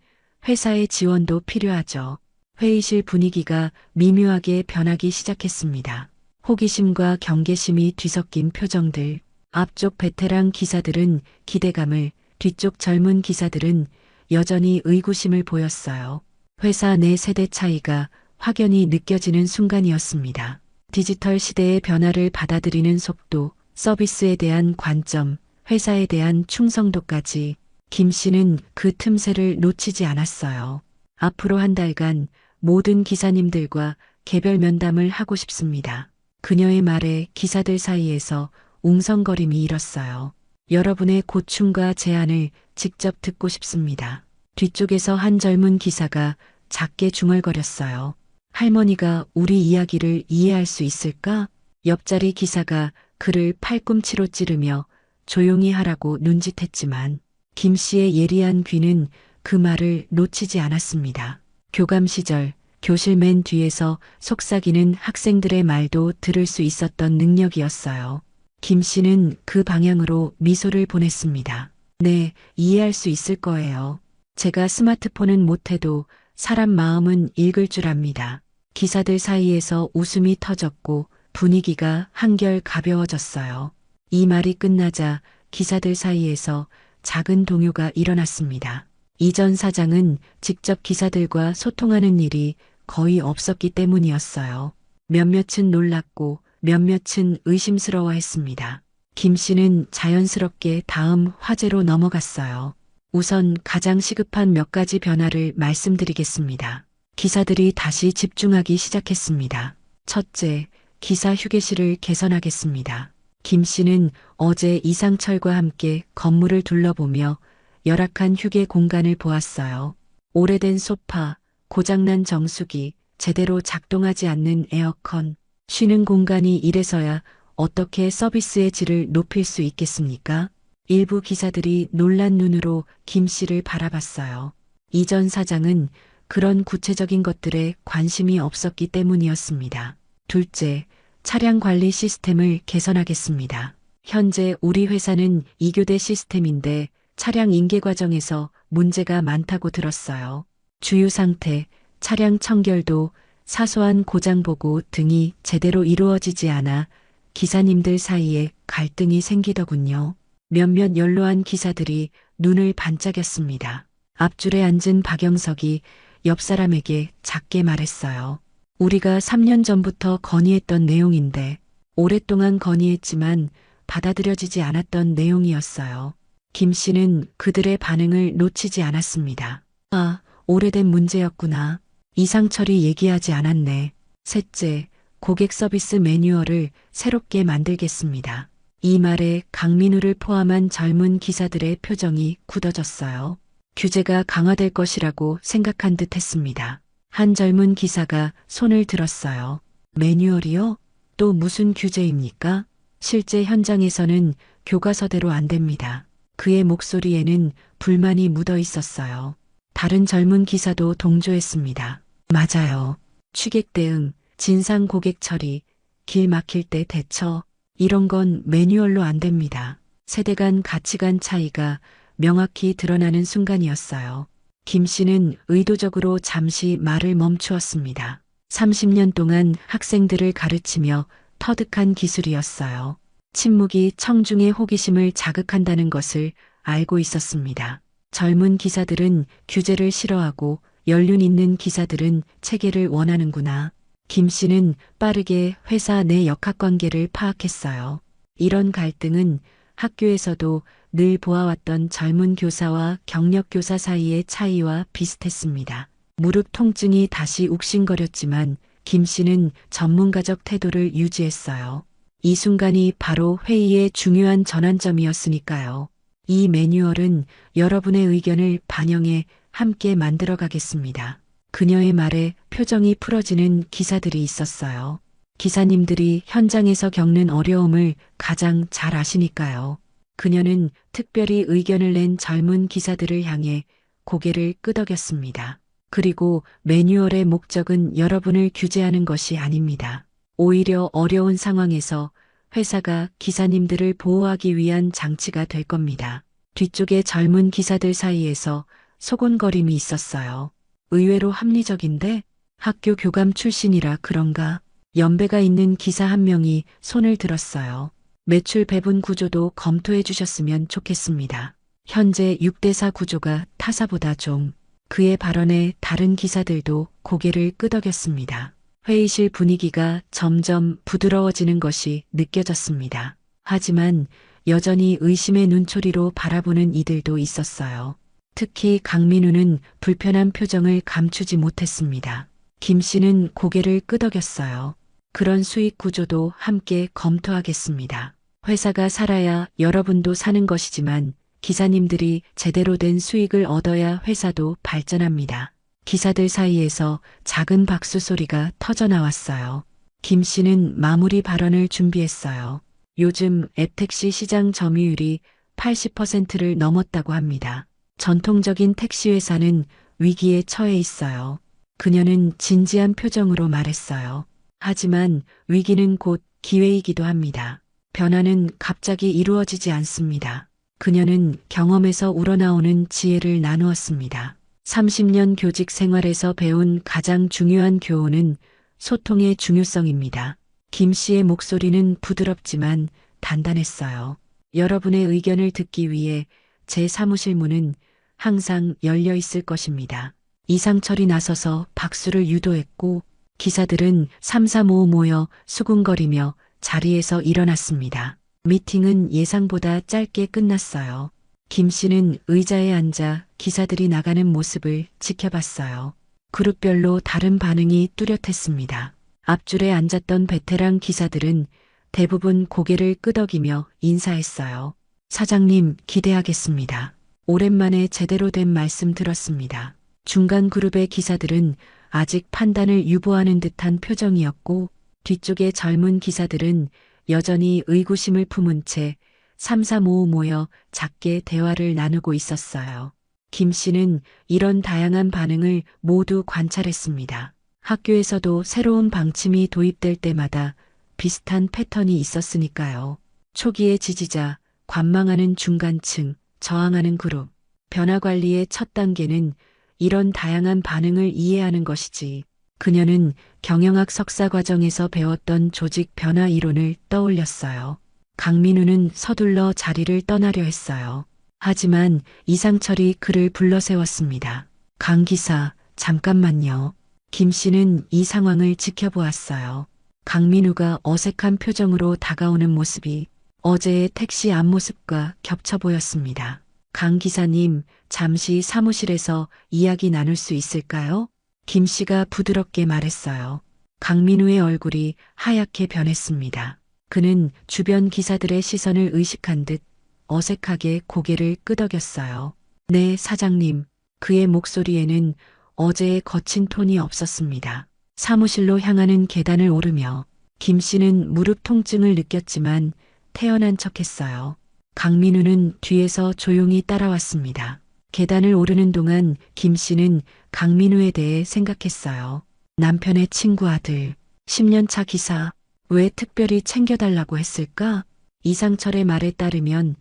회사의 지원도 필요하죠. 회의실 분위기가 미묘하게 변하기 시작했습니다. 호기심과 경계심이 뒤섞인 표정들. 앞쪽 베테랑 기사들은 기대감을, 뒤쪽 젊은 기사들은 여전히 의구심을 보였어요. 회사 내 세대 차이가 확연히 느껴지는 순간이었습니다. 디지털 시대의 변화를 받아들이는 속도, 서비스에 대한 관점, 회사에 대한 충성도까지 김 씨는 그 틈새를 놓치지 않았어요. 앞으로 한 달간 모든 기사님들과 개별 면담을 하고 싶습니다. 그녀의 말에 기사들 사이에서 웅성거림이 일었어요. 여러분의 고충과 제안을 직접 듣고 싶습니다. 뒤쪽에서 한 젊은 기사가 작게 중얼거렸어요. 할머니가 우리 이야기를 이해할 수 있을까? 옆자리 기사가 그를 팔꿈치로 찌르며 조용히 하라고 눈짓했지만 김 씨의 예리한 귀는 그 말을 놓치지 않았습니다. 교감 시절 교실 맨 뒤에서 속삭이는 학생들의 말도 들을 수 있었던 능력이었어요. 김 씨는 그 방향으로 미소를 보냈습니다. 네, 이해할 수 있을 거예요. 제가 스마트폰은 못해도 사람 마음은 읽을 줄 압니다. 기사들 사이에서 웃음이 터졌고 분위기가 한결 가벼워졌어요. 이 말이 끝나자 기사들 사이에서 작은 동요가 일어났습니다. 이전 사장은 직접 기사들과 소통하는 일이 거의 없었기 때문이었어요. 몇몇은 놀랐고 몇몇은 의심스러워했습니다. 김 씨는 자연스럽게 다음 화제로 넘어갔어요. 우선 가장 시급한 몇 가지 변화를 말씀드리겠습니다. 기사들이 다시 집중하기 시작했습니다. 첫째, 기사 휴게실을 개선하겠습니다. 김 씨는 어제 이상철과 함께 건물을 둘러보며 열악한 휴게 공간을 보았어요. 오래된 소파, 고장난 정수기, 제대로 작동하지 않는 에어컨, 쉬는 공간이 이래서야 어떻게 서비스의 질을 높일 수 있겠습니까? 일부 기사들이 놀란 눈으로 김 씨를 바라봤어요. 이전 사장은 그런 구체적인 것들에 관심이 없었기 때문이었습니다. 둘째, 차량 관리 시스템을 개선하겠습니다. 현재 우리 회사는 2교대 시스템인데 차량 인계 과정에서 문제가 많다고 들었어요. 주유 상태, 차량 청결도, 사소한 고장 보고 등이 제대로 이루어지지 않아 기사님들 사이에 갈등이 생기더군요. 몇몇 연로한 기사들이 눈을 반짝였습니다. 앞줄에 앉은 박영석이 옆 사람에게 작게 말했어요. 우리가 3년 전부터 건의했던 내용인데 오랫동안 건의했지만 받아들여지지 않았던 내용이었어요. 김 씨는 그들의 반응을 놓치지 않았습니다. 아, 오래된 문제였구나. 이상철이 얘기하지 않았네. 셋째, 고객 서비스 매뉴얼을 새롭게 만들겠습니다. 이 말에 강민우를 포함한 젊은 기사들의 표정이 굳어졌어요. 규제가 강화될 것이라고 생각한 듯 했습니다. 한 젊은 기사가 손을 들었어요. 매뉴얼이요? 또 무슨 규제입니까? 실제 현장에서는 교과서대로 안 됩니다. 그의 목소리에는 불만이 묻어 있었어요. 다른 젊은 기사도 동조했습니다. 맞아요. 취객 대응, 진상 고객 처리, 길 막힐 때 대처, 이런 건 매뉴얼로 안 됩니다. 세대 간 가치관 차이가 명확히 드러나는 순간이었어요. 김 씨는 의도적으로 잠시 말을 멈추었습니다. 30년 동안 학생들을 가르치며 터득한 기술이었어요. 침묵이 청중의 호기심을 자극한다는 것을 알고 있었습니다. 젊은 기사들은 규제를 싫어하고 연륜 있는 기사들은 체계를 원하는구나. 김 씨는 빠르게 회사 내 역학관계를 파악했어요. 이런 갈등은 학교에서도 늘 보아왔던 젊은 교사와 경력 교사 사이의 차이와 비슷했습니다. 무릎 통증이 다시 욱신거렸지만 김 씨는 전문가적 태도를 유지했어요. 이 순간이 바로 회의의 중요한 전환점이었으니까요. 이 매뉴얼은 여러분의 의견을 반영해 함께 만들어가겠습니다. 그녀의 말에 표정이 풀어지는 기사들이 있었어요. 기사님들이 현장에서 겪는 어려움을 가장 잘 아시니까요. 그녀는 특별히 의견을 낸 젊은 기사들을 향해 고개를 끄덕였습니다. 그리고 매뉴얼의 목적은 여러분을 규제하는 것이 아닙니다. 오히려 어려운 상황에서 회사가 기사님들을 보호하기 위한 장치가 될 겁니다. 뒤쪽에 젊은 기사들 사이에서 소곤거림이 있었어요. 의외로 합리적인데 학교 교감 출신이라 그런가? 연배가 있는 기사 한 명이 손을 들었어요. 매출 배분 구조도 검토해 주셨으면 좋겠습니다. 현재 6대4 구조가 타사보다 좀. 그의 발언에 다른 기사들도 고개를 끄덕였습니다. 회의실 분위기가 점점 부드러워지는 것이 느껴졌습니다. 하지만 여전히 의심의 눈초리로 바라보는 이들도 있었어요. 특히 강민우는 불편한 표정을 감추지 못했습니다. 김 씨는 고개를 끄덕였어요. 그런 수익 구조도 함께 검토하겠습니다. 회사가 살아야 여러분도 사는 것이지만 기사님들이 제대로 된 수익을 얻어야 회사도 발전합니다. 기사들 사이에서 작은 박수 소리가 터져 나왔어요. 김 씨는 마무리 발언을 준비했어요. 요즘 앱택시 시장 점유율이 80%를 넘었다고 합니다. 전통적인 택시 회사는 위기에 처해 있어요. 그녀는 진지한 표정으로 말했어요. 하지만 위기는 곧 기회이기도 합니다. 변화는 갑자기 이루어지지 않습니다. 그녀는 경험에서 우러나오는 지혜를 나누었습니다. 30년 교직 생활에서 배운 가장 중요한 교훈은 소통의 중요성입니다. 김 씨의 목소리는 부드럽지만 단단했어요. 여러분의 의견을 듣기 위해 제 사무실 문은 항상 열려 있을 것입니다. 이상철이 나서서 박수를 유도했고 기사들은 삼삼오오 모여 수군거리며 자리에서 일어났습니다. 미팅은 예상보다 짧게 끝났어요. 김 씨는 의자에 앉아 기사들이 나가는 모습을 지켜봤어요. 그룹별로 다른 반응이 뚜렷했습니다. 앞줄에 앉았던 베테랑 기사들은 대부분 고개를 끄덕이며 인사했어요. 사장님, 기대하겠습니다. 오랜만에 제대로 된 말씀 들었습니다. 중간 그룹의 기사들은 아직 판단을 유보하는 듯한 표정이었고 뒤쪽의 젊은 기사들은 여전히 의구심을 품은 채 삼삼오오 모여 작게 대화를 나누고 있었어요. 김 씨는 이런 다양한 반응을 모두 관찰했습니다. 학교에서도 새로운 방침이 도입될 때마다 비슷한 패턴이 있었으니까요. 초기의 지지자, 관망하는 중간층, 저항하는 그룹. 변화 관리의 첫 단계는 이런 다양한 반응을 이해하는 것이지. 그녀는 경영학 석사 과정에서 배웠던 조직 변화 이론을 떠올렸어요. 강민우는 서둘러 자리를 떠나려 했어요. 하지만 이상철이 그를 불러세웠습니다. 강 기사, 잠깐만요. 김 씨는 이 상황을 지켜보았어요. 강민우가 어색한 표정으로 다가오는 모습이 어제의 택시 앞모습과 겹쳐 보였습니다. 강 기사님, 잠시 사무실에서 이야기 나눌 수 있을까요? 김 씨가 부드럽게 말했어요. 강민우의 얼굴이 하얗게 변했습니다. 그는 주변 기사들의 시선을 의식한 듯 어색하게 고개를 끄덕였어요. 네, 사장님. 그의 목소리에는 어제의 거친 톤이 없었습니다. 사무실로 향하는 계단을 오르며 김 씨는 무릎 통증을 느꼈지만 태연한 척했어요. 강민우는 뒤에서 조용히 따라왔습니다. 계단을 오르는 동안 김 씨는 강민우에 대해 생각했어요. 남편의 친구 아들, 10년차 기사, 왜 특별히 챙겨달라고 했을까? 이상철의 말에 따르면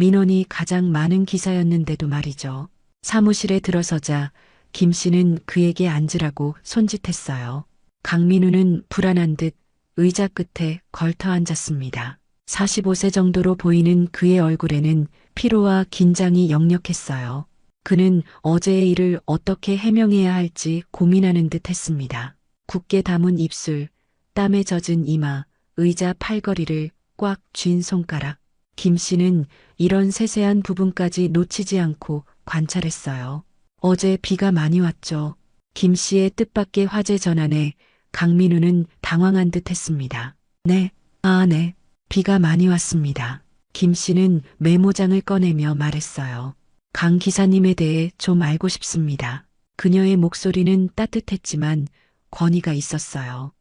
민원이 가장 많은 기사였는데도 말이죠. 사무실에 들어서자 김 씨는 그에게 앉으라고 손짓했어요. 강민우는 불안한 듯 의자 끝에 걸터 앉았습니다. 45세 정도로 보이는 그의 얼굴에는 피로와 긴장이 역력했어요. 그는 어제의 일을 어떻게 해명해야 할지 고민하는 듯 했습니다. 굳게 담은 입술, 땀에 젖은 이마, 의자 팔걸이를 꽉 쥔 손가락. 김 씨는 이런 세세한 부분까지 놓치지 않고 관찰했어요. 어제 비가 많이 왔죠. 김 씨의 뜻밖의 화제 전환에 강민우는 당황한 듯 했습니다. 네, 네. 비가 많이 왔습니다. 김 씨는 메모장을 꺼내며 말했어요. 강 기사님에 대해 좀 알고 싶습니다. 그녀의 목소리는 따뜻했지만 권위가 있었어요.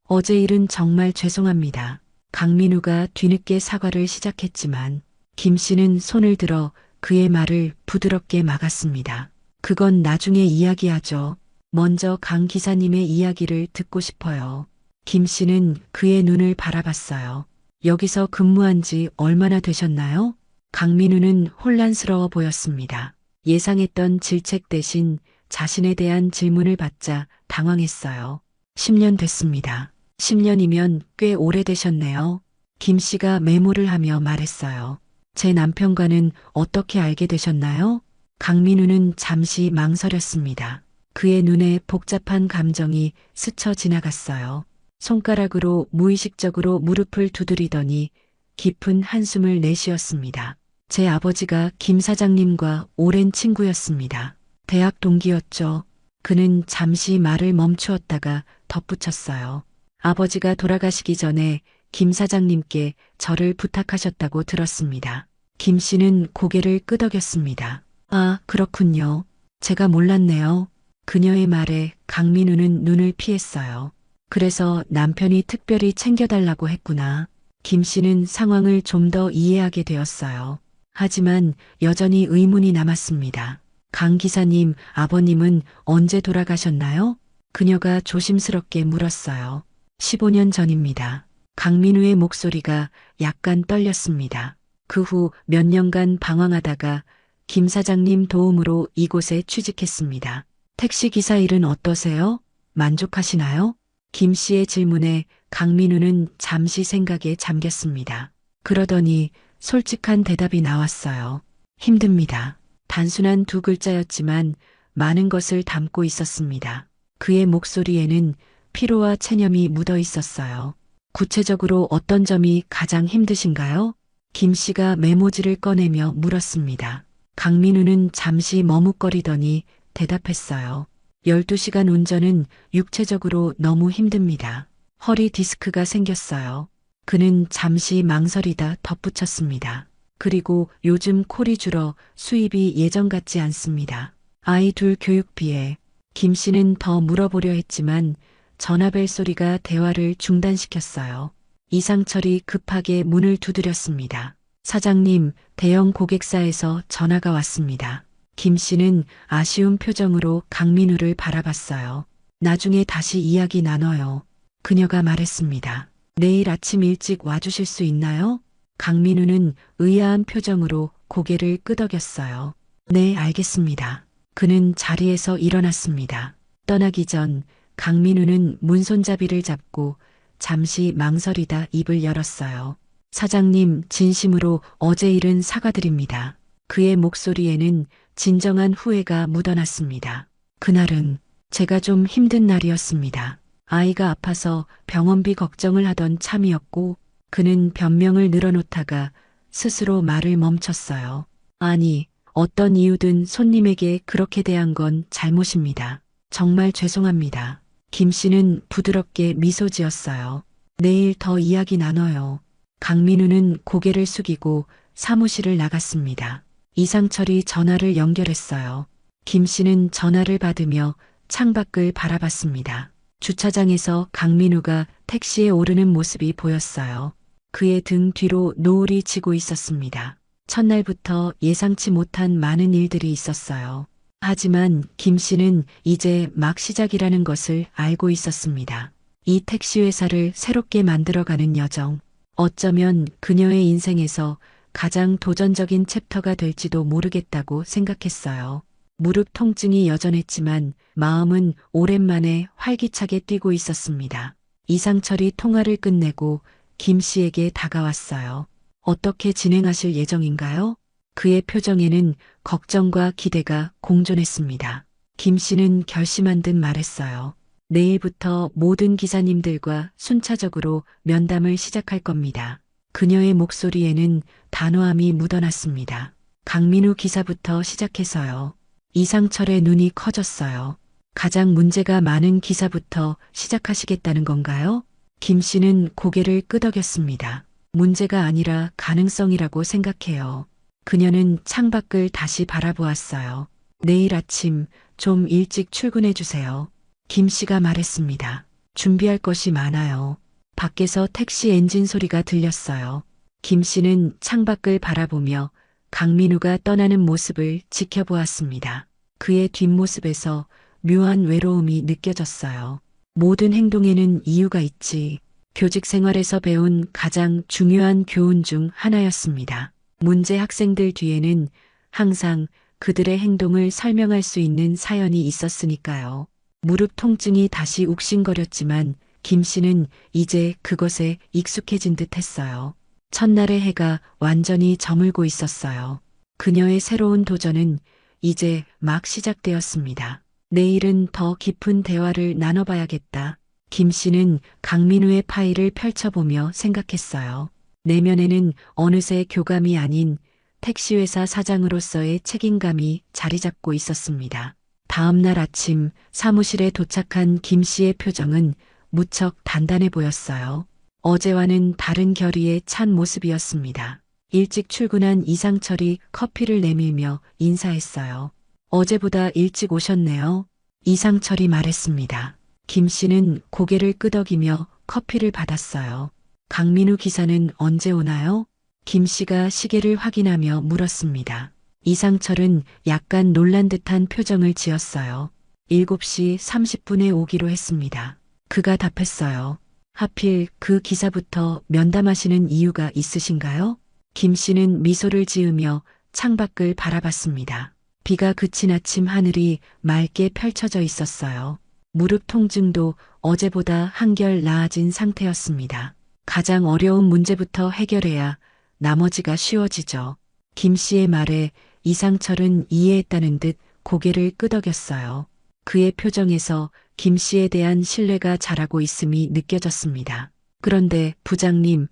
어제 일은 정말 죄송합니다. 강민우가 뒤늦게 사과를 시작했지만 김 씨는 손을 들어 그의 말을 부드럽게 막았습니다. 그건 나중에 이야기하죠. 먼저 강 기사님의 이야기를 듣고 싶어요. 김 씨는 그의 눈을 바라봤어요. 여기서 근무한 지 얼마나 되셨나요? 강민우는 혼란스러워 보였습니다. 예상했던 질책 대신 자신에 대한 질문을 받자 당황했어요. 10년 됐습니다. 10년이면 꽤 오래되셨네요. 김 씨가 메모를 하며 말했어요. 제 남편과는 어떻게 알게 되셨나요? 강민우는 잠시 망설였습니다. 그의 눈에 복잡한 감정이 스쳐 지나갔어요. 손가락으로 무의식적으로 무릎을 두드리더니 깊은 한숨을 내쉬었습니다. 제 아버지가 김 사장님과 오랜 친구였습니다. 대학 동기였죠. 그는 잠시 말을 멈추었다가 덧붙였어요. 아버지가 돌아가시기 전에 김 사장님께 저를 부탁하셨다고 들었습니다. 김 씨는 고개를 끄덕였습니다. 아, 그렇군요. 제가 몰랐네요. 그녀의 말에 강민우는 눈을 피했어요. 그래서 남편이 특별히 챙겨달라고 했구나. 김 씨는 상황을 좀 더 이해하게 되었어요. 하지만 여전히 의문이 남았습니다. 강 기사님, 아버님은 언제 돌아가셨나요? 그녀가 조심스럽게 물었어요. 15년 전입니다. 강민우의 목소리가 약간 떨렸습니다. 그 후 몇 년간 방황하다가 김 사장님 도움으로 이곳에 취직했습니다. 택시기사 일은 어떠세요? 만족하시나요? 김 씨의 질문에 강민우는 잠시 생각에 잠겼습니다. 그러더니 솔직한 대답이 나왔어요. 힘듭니다. 단순한 두 글자였지만 많은 것을 담고 있었습니다. 그의 목소리에는 피로와 체념이 묻어 있었어요. 구체적으로 어떤 점이 가장 힘드신가요? 김 씨가 메모지를 꺼내며 물었습니다. 강민우는 잠시 머뭇거리더니 대답했어요. 12시간 운전은 육체적으로 너무 힘듭니다. 허리 디스크가 생겼어요. 그는 잠시 망설이다 덧붙였습니다. 그리고 요즘 콜이 줄어 수입이 예전 같지 않습니다. 아이 둘 교육비에. 김 씨는 더 물어보려 했지만 전화벨 소리가 대화를 중단시켰어요. 이상철이 급하게 문을 두드렸습니다. 사장님, 대형 고객사에서 전화가 왔습니다. 김 씨는 아쉬운 표정으로 강민우를 바라봤어요. 나중에 다시 이야기 나눠요. 그녀가 말했습니다. 내일 아침 일찍 와주실 수 있나요? 강민우는 의아한 표정으로 고개를 끄덕였어요. 네, 알겠습니다. 그는 자리에서 일어났습니다. 떠나기 전 강민우는 문손잡이를 잡고 잠시 망설이다 입을 열었어요. 사장님, 진심으로 어제 일은 사과드립니다. 그의 목소리에는 진정한 후회가 묻어났습니다. 그날은 제가 좀 힘든 날이었습니다. 아이가 아파서 병원비 걱정을 하던 참이었고 그는 변명을 늘어놓다가 스스로 말을 멈췄어요. 아니, 어떤 이유든 손님에게 그렇게 대한 건 잘못입니다. 정말 죄송합니다. 김 씨는 부드럽게 미소 지었어요. 내일 더 이야기 나눠요. 강민우는 고개를 숙이고 사무실을 나갔습니다. 이상철이 전화를 연결했어요. 김 씨는 전화를 받으며 창밖을 바라봤습니다. 주차장에서 강민우가 택시에 오르는 모습이 보였어요. 그의 등 뒤로 노을이 지고 있었습니다. 첫날부터 예상치 못한 많은 일들이 있었어요. 하지만 김 씨는 이제 막 시작이라는 것을 알고 있었습니다. 이 택시 회사를 새롭게 만들어가는 여정. 어쩌면 그녀의 인생에서 가장 도전적인 챕터가 될지도 모르겠다고 생각했어요. 무릎 통증이 여전했지만 마음은 오랜만에 활기차게 뛰고 있었습니다. 이상철이 통화를 끝내고 김 씨에게 다가왔어요. 어떻게 진행하실 예정인가요? 그의 표정에는 걱정과 기대가 공존했습니다. 김 씨는 결심한 듯 말했어요. 내일부터 모든 기사님들과 순차적으로 면담을 시작할 겁니다. 그녀의 목소리에는 단호함이 묻어났습니다. 강민우 기사부터 시작해서요. 이상철의 눈이 커졌어요. 가장 문제가 많은 기사부터 시작하시겠다는 건가요? 김 씨는 고개를 끄덕였습니다. 문제가 아니라 가능성이라고 생각해요. 그녀는 창밖을 다시 바라보았어요. 내일 아침 좀 일찍 출근해 주세요. 김 씨가 말했습니다. 준비할 것이 많아요. 밖에서 택시 엔진 소리가 들렸어요. 김 씨는 창밖을 바라보며 강민우가 떠나는 모습을 지켜보았습니다. 그의 뒷모습에서 묘한 외로움이 느껴졌어요. 모든 행동에는 이유가 있지. 교직 생활에서 배운 가장 중요한 교훈 중 하나였습니다. 문제 학생들 뒤에는 항상 그들의 행동을 설명할 수 있는 사연이 있었으니까요. 무릎 통증이 다시 욱신거렸지만 김 씨는 이제 그것에 익숙해진 듯 했어요. 첫날의 해가 완전히 저물고 있었어요. 그녀의 새로운 도전은 이제 막 시작되었습니다. 내일은 더 깊은 대화를 나눠봐야겠다. 김 씨는 강민우의 파일을 펼쳐보며 생각했어요. 내면에는 어느새 교감이 아닌 택시회사 사장으로서의 책임감이 자리 잡고 있었습니다. 다음 날 아침 사무실에 도착한 김 씨의 표정은 무척 단단해 보였어요. 어제와는 다른 결의의 찬 모습이었습니다. 일찍 출근한 이상철이 커피를 내밀며 인사했어요. 어제보다 일찍 오셨네요. 이상철이 말했습니다. 김 씨는 고개를 끄덕이며 커피를 받았어요. 강민우 기사는 언제 오나요? 김 씨가 시계를 확인하며 물었습니다. 이상철은 약간 놀란 듯한 표정을 지었어요. 7시 30분에 오기로 했습니다. 그가 답했어요. 하필 그 기사부터 면담하시는 이유가 있으신가요? 김 씨는 미소를 지으며 창밖을 바라봤습니다. 비가 그친 아침 하늘이 맑게 펼쳐져 있었어요. 무릎 통증도 어제보다 한결 나아진 상태였습니다. 가장 어려운 문제부터 해결해야 나머지가 쉬워지죠. 김 씨의 말에 이상철은 이해했다는 듯 고개를 끄덕였어요. 그의 표정에서 김 씨에 대한 신뢰가 자라고 있음이 느껴졌습니다. 그런데 부장님,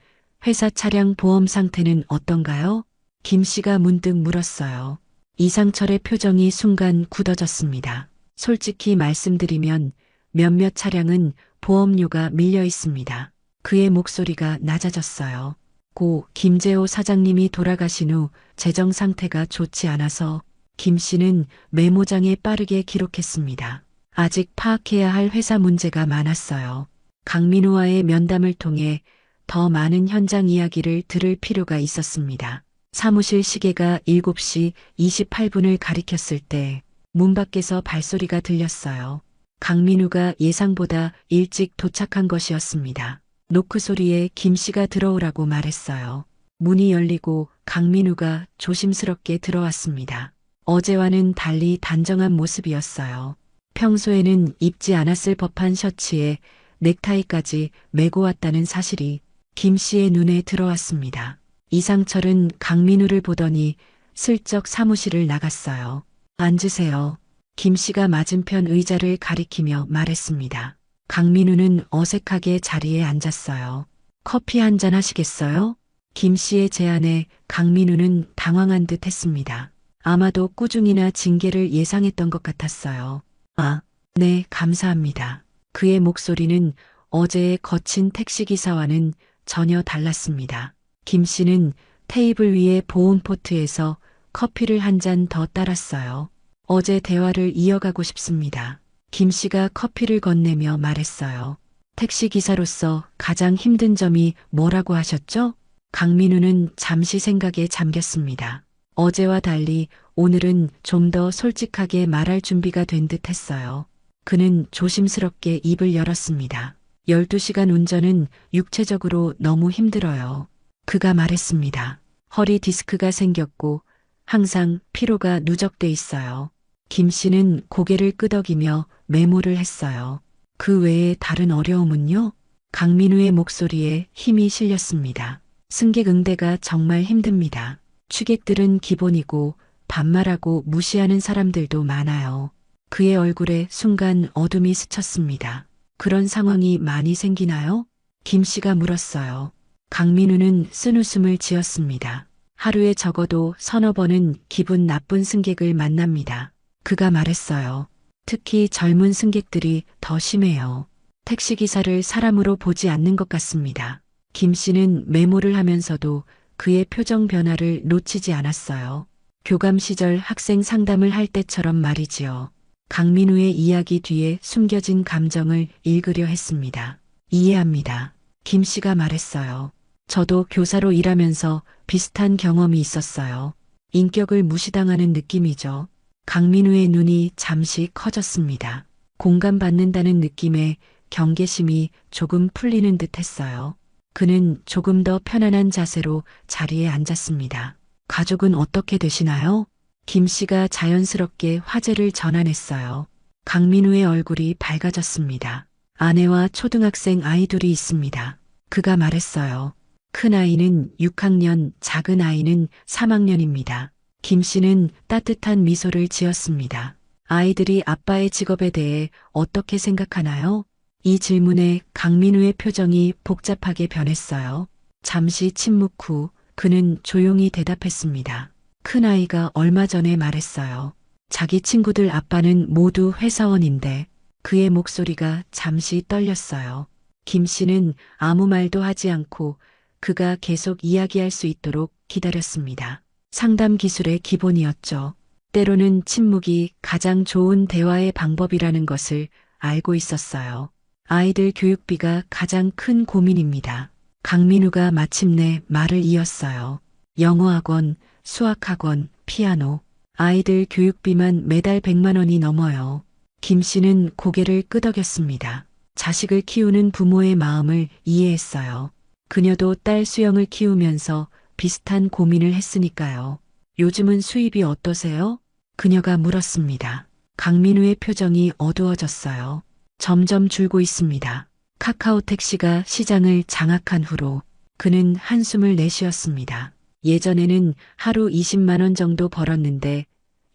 회사 차량 보험 상태는 어떤가요? 김 씨가 문득 물었어요. 이상철의 표정이 순간 굳어졌습니다. 솔직히 말씀드리면 몇몇 차량은 보험료가 밀려 있습니다. 그의 목소리가 낮아졌어요. 고 김재호 사장님이 돌아가신 후 재정 상태가 좋지 않아서 김 씨는 메모장에 빠르게 기록했습니다. 아직 파악해야 할 회사 문제가 많았어요. 강민우와의 면담을 통해 더 많은 현장 이야기를 들을 필요가 있었습니다. 사무실 시계가 7시 28분을 가리켰을 때 문 밖에서 발소리가 들렸어요. 강민우가 예상보다 일찍 도착한 것이었습니다. 노크 소리에 김 씨가 들어오라고 말했어요. 문이 열리고 강민우가 조심스럽게 들어왔습니다. 어제와는 달리 단정한 모습이었어요. 평소에는 입지 않았을 법한 셔츠에 넥타이까지 메고 왔다는 사실이 김 씨의 눈에 들어왔습니다. 이상철은 강민우를 보더니 슬쩍 사무실을 나갔어요. 앉으세요. 김 씨가 맞은편 의자를 가리키며 말했습니다. 강민우는 어색하게 자리에 앉았어요. 커피 한 잔 하시겠어요? 김 씨의 제안에 강민우는 당황한 듯 했습니다. 아마도 꾸중이나 징계를 예상했던 것 같았어요. 아, 네, 감사합니다. 그의 목소리는 어제의 거친 택시기사와는 전혀 달랐습니다. 김 씨는 테이블 위의 보온 포트에서 커피를 한 잔 더 따랐어요. 어제 대화를 이어가고 싶습니다. 김 씨가 커피를 건네며 말했어요. 택시기사로서 가장 힘든 점이 뭐라고 하셨죠? 강민우는 잠시 생각에 잠겼습니다. 어제와 달리 오늘은 좀 더 솔직하게 말할 준비가 된 듯 했어요. 그는 조심스럽게 입을 열었습니다. 12시간 운전은 육체적으로 너무 힘들어요. 그가 말했습니다. 허리 디스크가 생겼고 항상 피로가 누적돼 있어요. 김 씨는 고개를 끄덕이며 메모를 했어요. 그 외에 다른 어려움은요? 강민우의 목소리에 힘이 실렸습니다. 승객 응대가 정말 힘듭니다. 취객들은 기본이고 반말하고 무시하는 사람들도 많아요. 그의 얼굴에 순간 어둠이 스쳤습니다. 그런 상황이 많이 생기나요? 김 씨가 물었어요. 강민우는 쓴웃음을 지었습니다. 하루에 적어도 서너 번은 기분 나쁜 승객을 만납니다. 그가 말했어요. 특히 젊은 승객들이 더 심해요. 택시기사를 사람으로 보지 않는 것 같습니다. 김 씨는 메모를 하면서도 그의 표정 변화를 놓치지 않았어요. 교감 시절 학생 상담을 할 때처럼 말이지요. 강민우의 이야기 뒤에 숨겨진 감정을 읽으려 했습니다. 이해합니다. 김 씨가 말했어요. 저도 교사로 일하면서 비슷한 경험이 있었어요. 인격을 무시당하는 느낌이죠. 강민우의 눈이 잠시 커졌습니다. 공감받는다는 느낌에 경계심이 조금 풀리는 듯 했어요. 그는 조금 더 편안한 자세로 자리에 앉았습니다. 가족은 어떻게 되시나요? 김 씨가 자연스럽게 화제를 전환했어요. 강민우의 얼굴이 밝아졌습니다. 아내와 초등학생 아이 둘이 있습니다. 그가 말했어요. 큰 아이는 6학년, 작은 아이는 3학년입니다. 김 씨는 따뜻한 미소를 지었습니다. 아이들이 아빠의 직업에 대해 어떻게 생각하나요? 이 질문에 강민우의 표정이 복잡하게 변했어요. 잠시 침묵 후 그는 조용히 대답했습니다. 큰아이가 얼마 전에 말했어요. 자기 친구들 아빠는 모두 회사원인데 그의 목소리가 잠시 떨렸어요. 김 씨는 아무 말도 하지 않고 그가 계속 이야기할 수 있도록 기다렸습니다. 상담 기술의 기본이었죠. 때로는 침묵이 가장 좋은 대화의 방법이라는 것을 알고 있었어요. 아이들 교육비가 가장 큰 고민입니다. 강민우가 마침내 말을 이었어요. 영어학원, 수학학원, 피아노. 아이들 교육비만 매달 100만 원이 넘어요. 김 씨는 고개를 끄덕였습니다. 자식을 키우는 부모의 마음을 이해했어요. 그녀도 딸 수영을 키우면서 비슷한 고민을 했으니까요. 요즘은 수입이 어떠세요? 그녀가 물었습니다. 강민우의 표정이 어두워졌어요. 점점 줄고 있습니다. 카카오 택시가 시장을 장악한 후로 그는 한숨을 내쉬었습니다. 예전에는 하루 20만 원 정도 벌었는데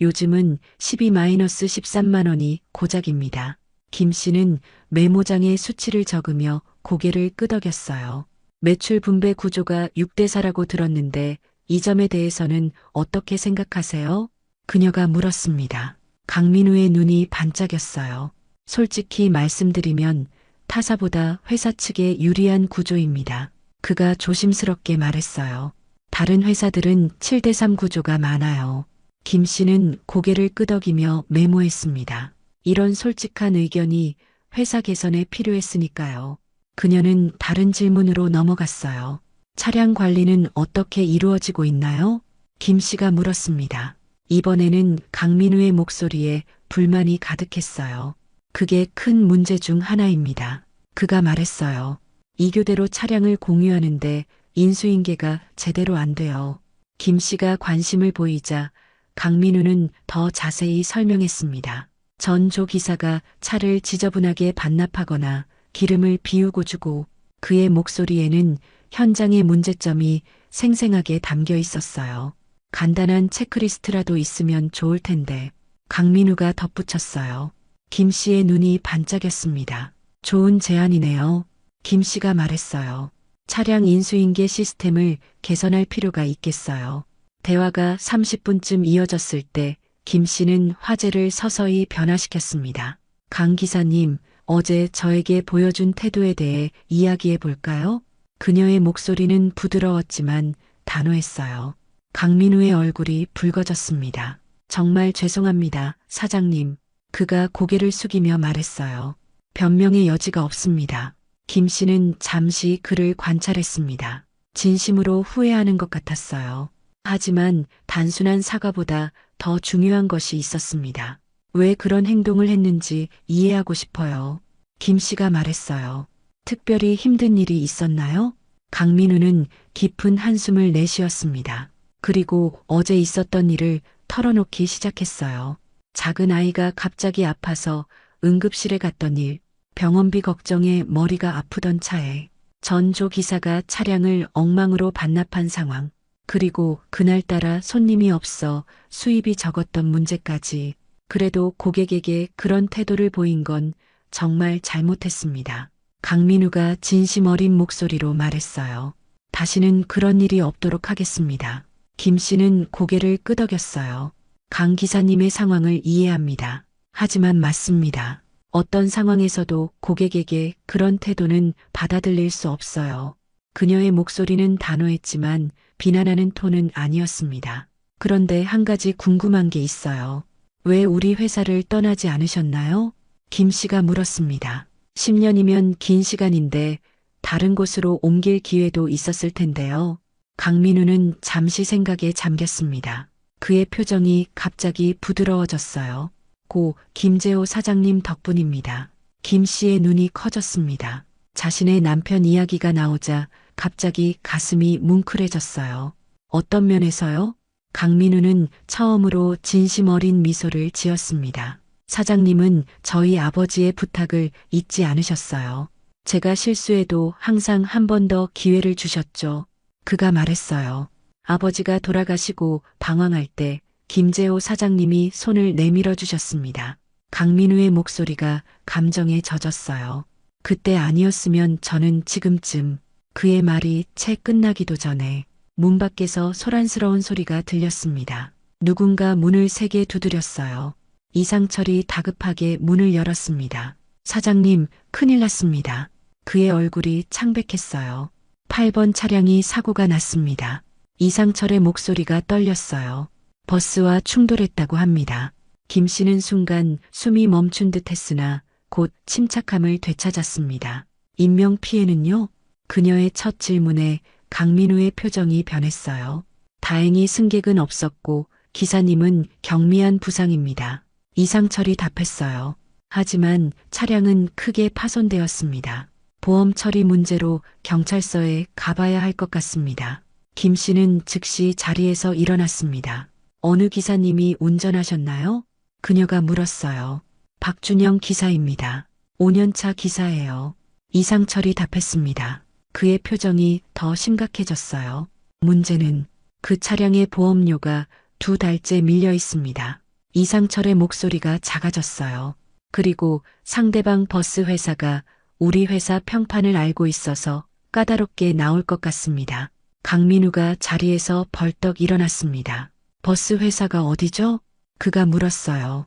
요즘은 12-13만 원이 고작입니다. 김 씨는 메모장에 수치를 적으며 고개를 끄덕였어요. 매출 분배 구조가 6대4라고 들었는데 이 점에 대해서는 어떻게 생각하세요? 그녀가 물었습니다. 강민우의 눈이 반짝였어요. 솔직히 말씀드리면 타사보다 회사 측에 유리한 구조입니다. 그가 조심스럽게 말했어요. 다른 회사들은 7대3 구조가 많아요. 김 씨는 고개를 끄덕이며 메모했습니다. 이런 솔직한 의견이 회사 개선에 필요했으니까요. 그녀는 다른 질문으로 넘어갔어요. 차량 관리는 어떻게 이루어지고 있나요? 김 씨가 물었습니다. 이번에는 강민우의 목소리에 불만이 가득했어요. 그게 큰 문제 중 하나입니다. 그가 말했어요. 이교대로 차량을 공유하는데 인수인계가 제대로 안 돼요. 김 씨가 관심을 보이자 강민우는 더 자세히 설명했습니다. 전 조 기사가 차를 지저분하게 반납하거나 기름을 비우고 주고 그의 목소리에는 현장의 문제점이 생생하게 담겨 있었어요. 간단한 체크리스트라도 있으면 좋을 텐데 강민우가 덧붙였어요. 김 씨의 눈이 반짝였습니다. 좋은 제안이네요. 김 씨가 말했어요. 차량 인수인계 시스템을 개선할 필요가 있겠어요. 대화가 30분쯤 이어졌을 때 김 씨는 화제를 서서히 변화시켰습니다. 강 기사님, 어제 저에게 보여준 태도에 대해 이야기해 볼까요? 그녀의 목소리는 부드러웠지만 단호했어요. 강민우의 얼굴이 붉어졌습니다. 정말 죄송합니다, 사장님. 그가 고개를 숙이며 말했어요. 변명의 여지가 없습니다. 김 씨는 잠시 그를 관찰했습니다. 진심으로 후회하는 것 같았어요. 하지만 단순한 사과보다 더 중요한 것이 있었습니다. 왜 그런 행동을 했는지 이해하고 싶어요. 김 씨가 말했어요. 특별히 힘든 일이 있었나요? 강민우는 깊은 한숨을 내쉬었습니다. 그리고 어제 있었던 일을 털어놓기 시작했어요. 작은 아이가 갑자기 아파서 응급실에 갔던 일, 병원비 걱정에 머리가 아프던 차에 전조 기사가 차량을 엉망으로 반납한 상황, 그리고 그날따라 손님이 없어 수입이 적었던 문제까지. 그래도 고객에게 그런 태도를 보인 건 정말 잘못했습니다. 강민우가 진심 어린 목소리로 말했어요. 다시는 그런 일이 없도록 하겠습니다. 김 씨는 고개를 끄덕였어요. 강 기사님의 상황을 이해합니다. 하지만 맞습니다. 어떤 상황에서도 고객에게 그런 태도는 받아들일 수 없어요. 그녀의 목소리는 단호했지만 비난하는 톤은 아니었습니다. 그런데 한 가지 궁금한 게 있어요. 왜 우리 회사를 떠나지 않으셨나요? 김 씨가 물었습니다. 10년이면 긴 시간인데 다른 곳으로 옮길 기회도 있었을 텐데요. 강민우는 잠시 생각에 잠겼습니다. 그의 표정이 갑자기 부드러워졌어요. 고 김재호 사장님 덕분입니다. 김 씨의 눈이 커졌습니다. 자신의 남편 이야기가 나오자 갑자기 가슴이 뭉클해졌어요. 어떤 면에서요? 강민우는 처음으로 진심 어린 미소를 지었습니다. 사장님은 저희 아버지의 부탁을 잊지 않으셨어요. 제가 실수해도 항상 한 번 더 기회를 주셨죠. 그가 말했어요. 아버지가 돌아가시고 방황할 때 김재호 사장님이 손을 내밀어 주셨습니다. 강민우의 목소리가 감정에 젖었어요. 그때 아니었으면 저는 지금쯤. 그의 말이 채 끝나기도 전에 문 밖에서 소란스러운 소리가 들렸습니다. 누군가 문을 세게 두드렸어요. 이상철이 다급하게 문을 열었습니다. 사장님, 큰일 났습니다. 그의 얼굴이 창백했어요. 8번 차량이 사고가 났습니다. 이상철의 목소리가 떨렸어요. 버스와 충돌했다고 합니다. 김 씨는 순간 숨이 멈춘 듯 했으나 곧 침착함을 되찾았습니다. 인명피해는요? 그녀의 첫 질문에 강민우의 표정이 변했어요. 다행히 승객은 없었고 기사님은 경미한 부상입니다. 이상철이 답했어요. 하지만 차량은 크게 파손되었습니다. 보험 처리 문제로 경찰서에 가봐야 할 것 같습니다. 김 씨는 즉시 자리에서 일어났습니다. 어느 기사님이 운전하셨나요? 그녀가 물었어요. 박준영 기사입니다. 5년차 기사예요. 이상철이 답했습니다. 그의 표정이 더 심각해졌어요. 문제는 그 차량의 보험료가 2달째 밀려 있습니다. 이상철의 목소리가 작아졌어요. 그리고 상대방 버스 회사가 우리 회사 평판을 알고 있어서 까다롭게 나올 것 같습니다. 강민우가 자리에서 벌떡 일어났습니다. 버스 회사가 어디죠? 그가 물었어요.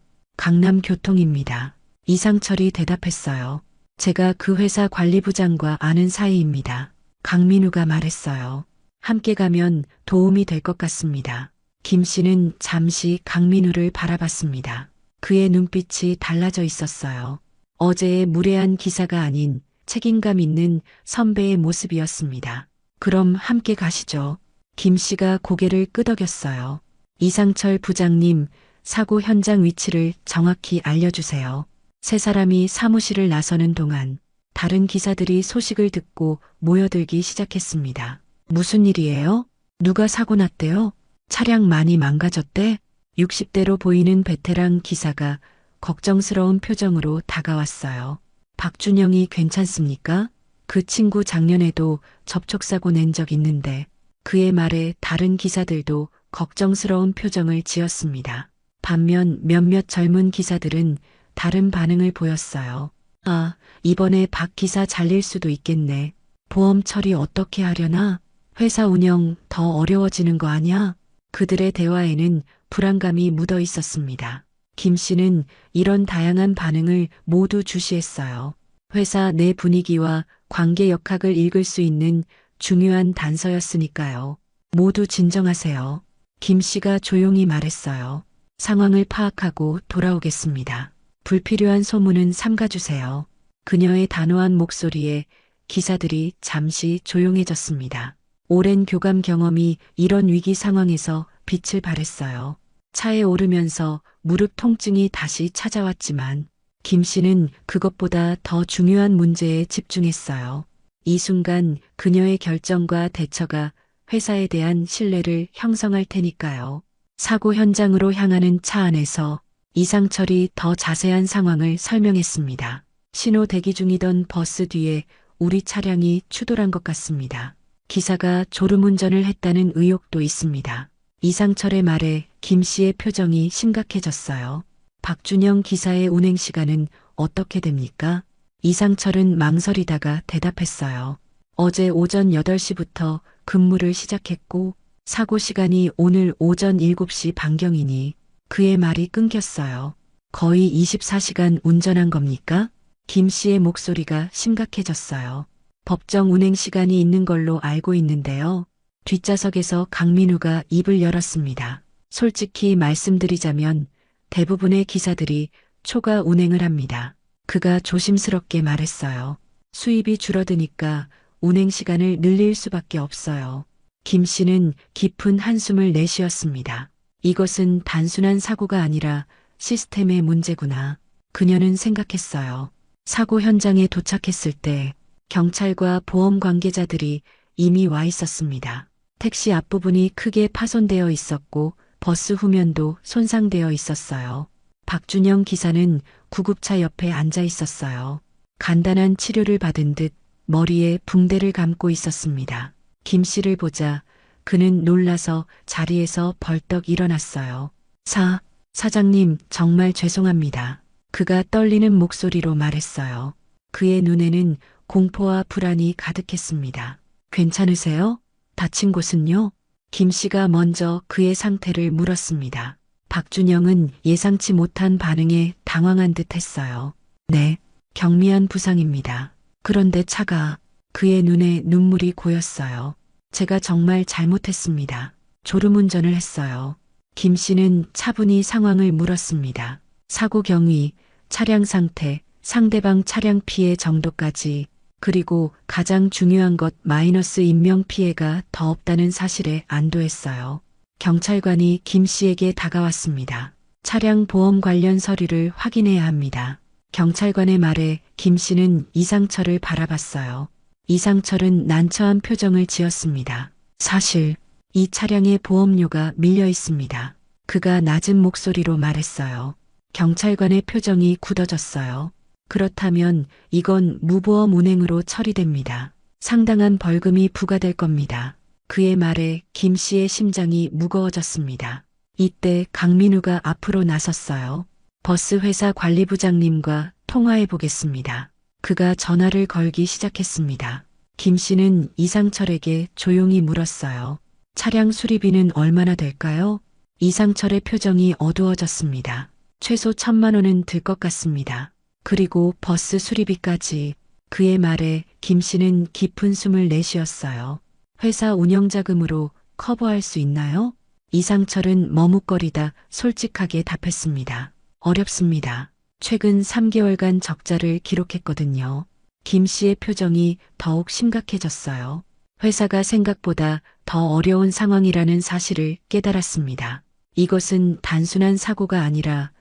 강남교통입니다. 이상철이 대답했어요. 제가 그 회사 관리부장과 아는 사이입니다. 강민우가 말했어요. 함께 가면 도움이 될 것 같습니다. 김 씨는 잠시 강민우를 바라봤습니다. 그의 눈빛이 달라져 있었어요. 어제의 무례한 기사가 아닌 책임감 있는 선배의 모습이었습니다. 그럼 함께 가시죠. 김 씨가 고개를 끄덕였어요. 이상철 부장님, 사고 현장 위치를 정확히 알려주세요. 세 사람이 사무실을 나서는 동안 다른 기사들이 소식을 듣고 모여들기 시작했습니다. 무슨 일이에요? 누가 사고 났대요? 차량 많이 망가졌대? 60대로 보이는 베테랑 기사가 걱정스러운 표정으로 다가왔어요. 박준영이 괜찮습니까? 그 친구 작년에도 접촉사고 낸 적 있는데 그의 말에 다른 기사들도 걱정스러운 표정을 지었습니다. 반면 몇몇 젊은 기사들은 다른 반응을 보였어요. 아, 이번에 박 기사 잘릴 수도 있겠네. 보험 처리 어떻게 하려나? 회사 운영 더 어려워지는 거 아냐? 그들의 대화에는 불안감이 묻어 있었습니다. 김 씨는 이런 다양한 반응을 모두 주시했어요. 회사 내 분위기와 관계 역학을 읽을 수 있는 중요한 단서였으니까요. 모두 진정하세요. 김 씨가 조용히 말했어요. 상황을 파악하고 돌아오겠습니다. 불필요한 소문은 삼가주세요. 그녀의 단호한 목소리에 기사들이 잠시 조용해졌습니다. 오랜 교감 경험이 이런 위기 상황에서 빛을 발했어요. 차에 오르면서 무릎 통증이 다시 찾아왔지만 김 씨는 그것보다 더 중요한 문제에 집중했어요. 이 순간 그녀의 결정과 대처가 회사에 대한 신뢰를 형성할 테니까요. 사고 현장으로 향하는 차 안에서 이상철이 더 자세한 상황을 설명했습니다. 신호 대기 중이던 버스 뒤에 우리 차량이 추돌한 것 같습니다. 기사가 졸음운전을 했다는 의혹도 있습니다. 이상철의 말에 김 씨의 표정이 심각해졌어요. 박준영 기사의 운행 시간은 어떻게 됩니까? 이상철은 망설이다가 대답했어요. 어제 오전 8시부터 근무를 시작했고 사고 시간이 오늘 오전 7시 반경이니 그의 말이 끊겼어요. 거의 24시간 운전한 겁니까? 김 씨의 목소리가 심각해졌어요. 법정 운행 시간이 있는 걸로 알고 있는데요. 뒷좌석에서 강민우가 입을 열었습니다. 솔직히 말씀드리자면 대부분의 기사들이 초과 운행을 합니다. 그가 조심스럽게 말했어요. 수입이 줄어드니까 운행 시간을 늘릴 수밖에 없어요. 김 씨는 깊은 한숨을 내쉬었습니다. 이것은 단순한 사고가 아니라 시스템의 문제구나. 그녀는 생각했어요. 사고 현장에 도착했을 때 경찰과 보험 관계자들이 이미 와 있었습니다. 택시 앞부분이 크게 파손되어 있었고 버스 후면도 손상되어 있었어요. 박준영 기사는 구급차 옆에 앉아 있었어요. 간단한 치료를 받은 듯 머리에 붕대를 감고 있었습니다. 김 씨를 보자 그는 놀라서 자리에서 벌떡 일어났어요. 사장님, 정말 죄송합니다. 그가 떨리는 목소리로 말했어요. 그의 눈에는 공포와 불안이 가득했습니다. 괜찮으세요? 다친 곳은요? 김 씨가 먼저 그의 상태를 물었습니다. 박준영은 예상치 못한 반응에 당황한 듯 했어요. 네, 경미한 부상입니다. 그런데 차가 그의 눈에 눈물이 고였어요. 제가 정말 잘못했습니다. 졸음운전을 했어요. 김 씨는 차분히 상황을 물었습니다. 사고 경위, 차량 상태, 상대방 차량 피해 정도까지 그리고 가장 중요한 것 마이너스 인명 피해가 더 없다는 사실에 안도했어요. 경찰관이 김 씨에게 다가왔습니다. 차량 보험 관련 서류를 확인해야 합니다. 경찰관의 말에 김 씨는 이상철을 바라봤어요. 이상철은 난처한 표정을 지었습니다. 사실 이 차량에 보험료가 밀려 있습니다. 그가 낮은 목소리로 말했어요. 경찰관의 표정이 굳어졌어요. 그렇다면 이건 무보험 운행으로 처리됩니다. 상당한 벌금이 부과될 겁니다. 그의 말에 김 씨의 심장이 무거워졌습니다. 이때 강민우가 앞으로 나섰어요. 버스 회사 관리부장님과 통화해 보겠습니다. 그가 전화를 걸기 시작했습니다. 김 씨는 이상철에게 조용히 물었어요. 차량 수리비는 얼마나 될까요? 이상철의 표정이 어두워졌습니다. 최소 1,000만 원은 들 것 같습니다. 그리고 버스 수리비까지. 그의 말에 김 씨는 깊은 숨을 내쉬었어요. 회사 운영자금으로 커버할 수 있나요? 이상철은 머뭇거리다 솔직하게 답했습니다. 어렵습니다. 최근 3개월간 적자를 기록했거든요. 김 씨의 표정이 더욱 심각해졌어요. 회사가 생각보다 더 어려운 상황이라는 사실을 깨달았습니다. 이것은 단순한 사고가 아니라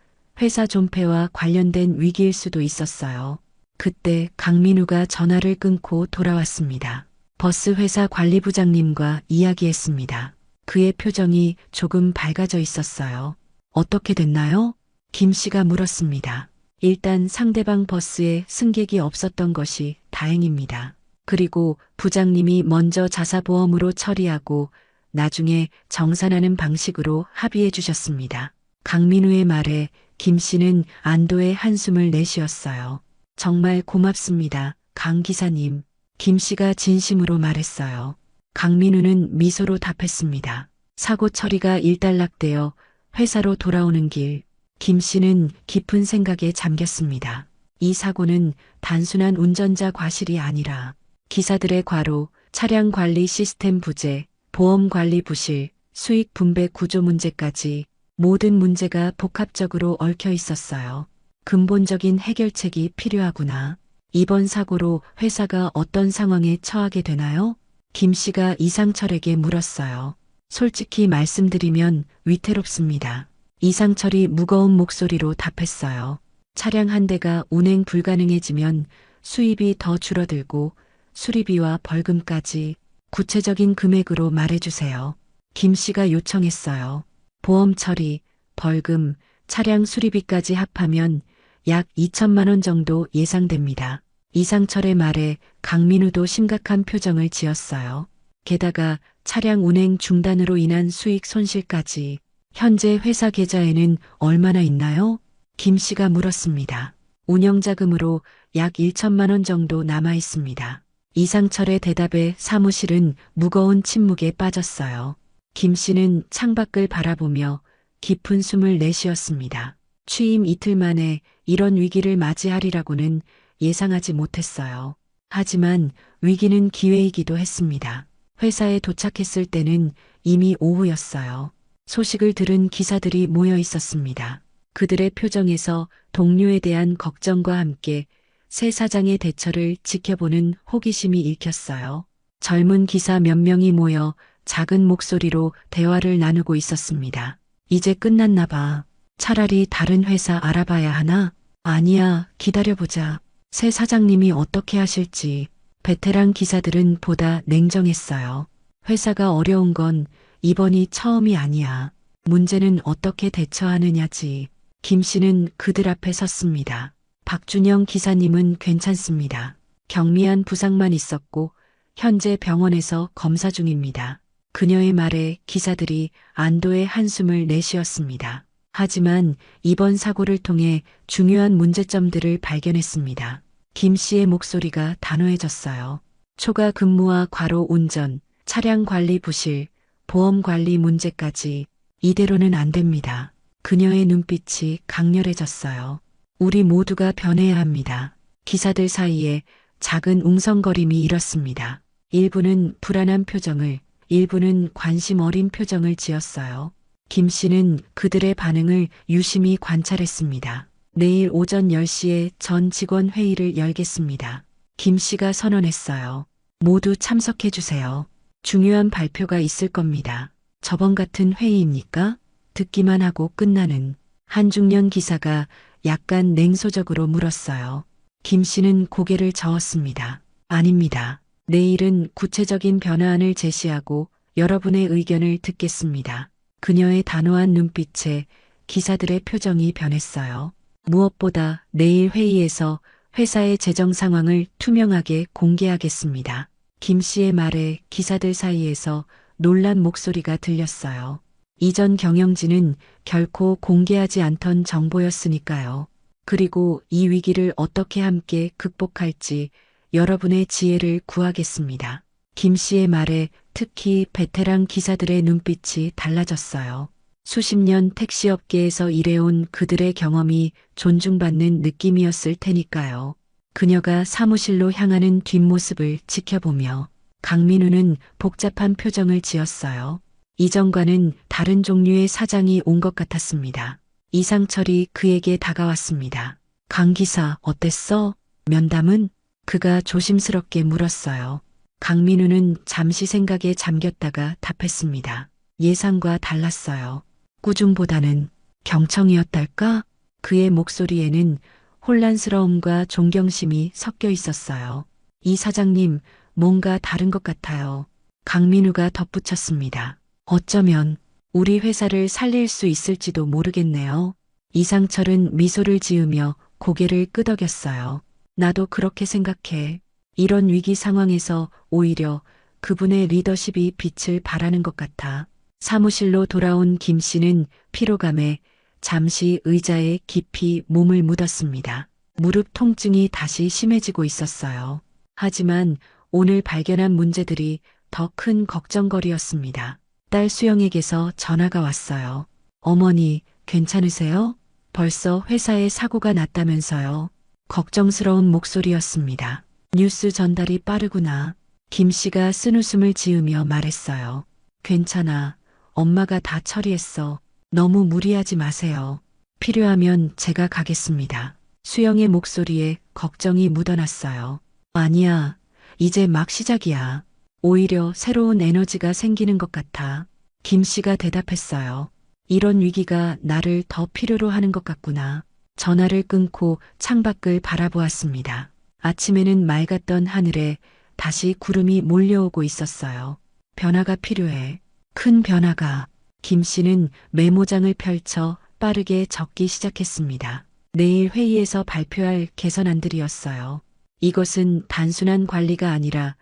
회사 존폐와 관련된 위기일 수도 있었어요. 그때 강민우가 전화를 끊고 돌아왔습니다. 버스 회사 관리부장님과 이야기했습니다. 그의 표정이 조금 밝아져 있었어요. 어떻게 됐나요? 김 씨가 물었습니다. 일단 상대방 버스에 승객이 없었던 것이 다행입니다. 그리고 부장님이 먼저 자사보험으로 처리하고 나중에 정산하는 방식으로 합의해 주셨습니다. 강민우의 말에 김 씨는 안도의 한숨을 내쉬었어요. 정말 고맙습니다, 강 기사님. 김 씨가 진심으로 말했어요. 강민우는 미소로 답했습니다. 사고 처리가 일단락되어 회사로 돌아오는 길, 김 씨는 깊은 생각에 잠겼습니다. 이 사고는 단순한 운전자 과실이 아니라 기사들의 과로, 차량 관리 시스템 부재, 보험 관리 부실, 수익 분배 구조 문제까지 모든 문제가 복합적으로 얽혀 있었어요. 근본적인 해결책이 필요하구나. 이번 사고로 회사가 어떤 상황에 처하게 되나요? 김 씨가 이상철에게 물었어요. 솔직히 말씀드리면 위태롭습니다. 이상철이 무거운 목소리로 답했어요. 차량 한 대가 운행 불가능해지면 수입이 더 줄어들고 수리비와 벌금까지 구체적인 금액으로 말해주세요. 김 씨가 요청했어요. 보험 처리, 벌금, 차량 수리비까지 합하면 약 2천만 원 정도 예상됩니다. 이상철의 말에 강민우도 심각한 표정을 지었어요. 게다가 차량 운행 중단으로 인한 수익 손실까지. 현재 회사 계좌에는 얼마나 있나요? 김 씨가 물었습니다. 운영자금으로 약 1천만 원 정도 남아 있습니다. 이상철의 대답에 사무실은 무거운 침묵에 빠졌어요. 김 씨는 창밖을 바라보며 깊은 숨을 내쉬었습니다. 취임 이틀 만에 이런 위기를 맞이하리라고는 예상하지 못했어요. 하지만 위기는 기회이기도 했습니다. 회사에 도착했을 때는 이미 오후였어요. 소식을 들은 기사들이 모여 있었습니다. 그들의 표정에서 동료에 대한 걱정과 함께 새 사장의 대처를 지켜보는 호기심이 읽혔어요. 젊은 기사 몇 명이 모여 작은 목소리로 대화를 나누고 있었습니다. 이제 끝났나 봐. 차라리 다른 회사 알아봐야 하나? 아니야, 기다려보자. 새 사장님이 어떻게 하실지. 베테랑 기사들은 보다 냉정했어요. 회사가 어려운 건 이번이 처음이 아니야. 문제는 어떻게 대처하느냐지. 김 씨는 그들 앞에 섰습니다. 박준영 기사님은 괜찮습니다. 경미한 부상만 있었고 현재 병원에서 검사 중입니다. 그녀의 말에 기사들이 안도의 한숨을 내쉬었습니다. 하지만 이번 사고를 통해 중요한 문제점들을 발견했습니다. 김 씨의 목소리가 단호해졌어요. 초과 근무와 과로 운전, 차량 관리 부실, 보험 관리 문제까지 이대로는 안 됩니다. 그녀의 눈빛이 강렬해졌어요. 우리 모두가 변해야 합니다. 기사들 사이에 작은 웅성거림이 일었습니다. 일부는 불안한 표정을, 일부는 관심 어린 표정을 지었어요. 김 씨는 그들의 반응을 유심히 관찰했습니다. 내일 오전 10시에 전 직원 회의를 열겠습니다. 김 씨가 선언했어요. 모두 참석해 주세요. 중요한 발표가 있을 겁니다. 저번 같은 회의입니까? 듣기만 하고 끝나는. 한중년 기사가 약간 냉소적으로 물었어요. 김 씨는 고개를 저었습니다. 아닙니다. 내일은 구체적인 변화안을 제시하고 여러분의 의견을 듣겠습니다. 그녀의 단호한 눈빛에 기사들의 표정이 변했어요. 무엇보다 내일 회의에서 회사의 재정 상황을 투명하게 공개하겠습니다. 김 씨의 말에 기사들 사이에서 놀란 목소리가 들렸어요. 이전 경영진은 결코 공개하지 않던 정보였으니까요. 그리고 이 위기를 어떻게 함께 극복할지 여러분의 지혜를 구하겠습니다. 김 씨의 말에 특히 베테랑 기사들의 눈빛이 달라졌어요. 수십 년 택시업계에서 일해온 그들의 경험이 존중받는 느낌이었을 테니까요. 그녀가 사무실로 향하는 뒷모습을 지켜보며 강민우는 복잡한 표정을 지었어요. 이전과는 다른 종류의 사장이 온 것 같았습니다. 이상철이 그에게 다가왔습니다. 강 기사 어땠어? 면담은? 그가 조심스럽게 물었어요. 강민우는 잠시 생각에 잠겼다가 답했습니다. 예상과 달랐어요. 꾸중보다는 경청이었달까? 그의 목소리에는 혼란스러움과 존경심이 섞여 있었어요. 이 사장님, 뭔가 다른 것 같아요. 강민우가 덧붙였습니다. 어쩌면 우리 회사를 살릴 수 있을지도 모르겠네요. 이상철은 미소를 지으며 고개를 끄덕였어요. 나도 그렇게 생각해. 이런 위기 상황에서 오히려 그분의 리더십이 빛을 발하는 것 같아. 사무실로 돌아온 김 씨는 피로감에 잠시 의자에 깊이 몸을 묻었습니다. 무릎 통증이 다시 심해지고 있었어요. 하지만 오늘 발견한 문제들이 더 큰 걱정거리였습니다. 딸 수영에게서 전화가 왔어요. 어머니, 괜찮으세요? 벌써 회사에 사고가 났다면서요. 걱정스러운 목소리였습니다. 뉴스 전달이 빠르구나. 김 씨가 쓴웃음을 지으며 말했어요. 괜찮아. 엄마가 다 처리했어. 너무 무리하지 마세요. 필요하면 제가 가겠습니다. 수영의 목소리에 걱정이 묻어났어요. 아니야. 이제 막 시작이야. 오히려 새로운 에너지가 생기는 것 같아. 김 씨가 대답했어요. 이런 위기가 나를 더 필요로 하는 것 같구나. 전화를 끊고 창밖을 바라보았습니다. 아침에는 맑았던 하늘에 다시 구름이 몰려오고 있었어요. 변화가 필요해. 큰 변화가. 김 씨는 메모장을 펼쳐 빠르게 적기 시작했습니다. 내일 회의에서 발표할 개선안들이었어요. 이것은 단순한 관리가 아니라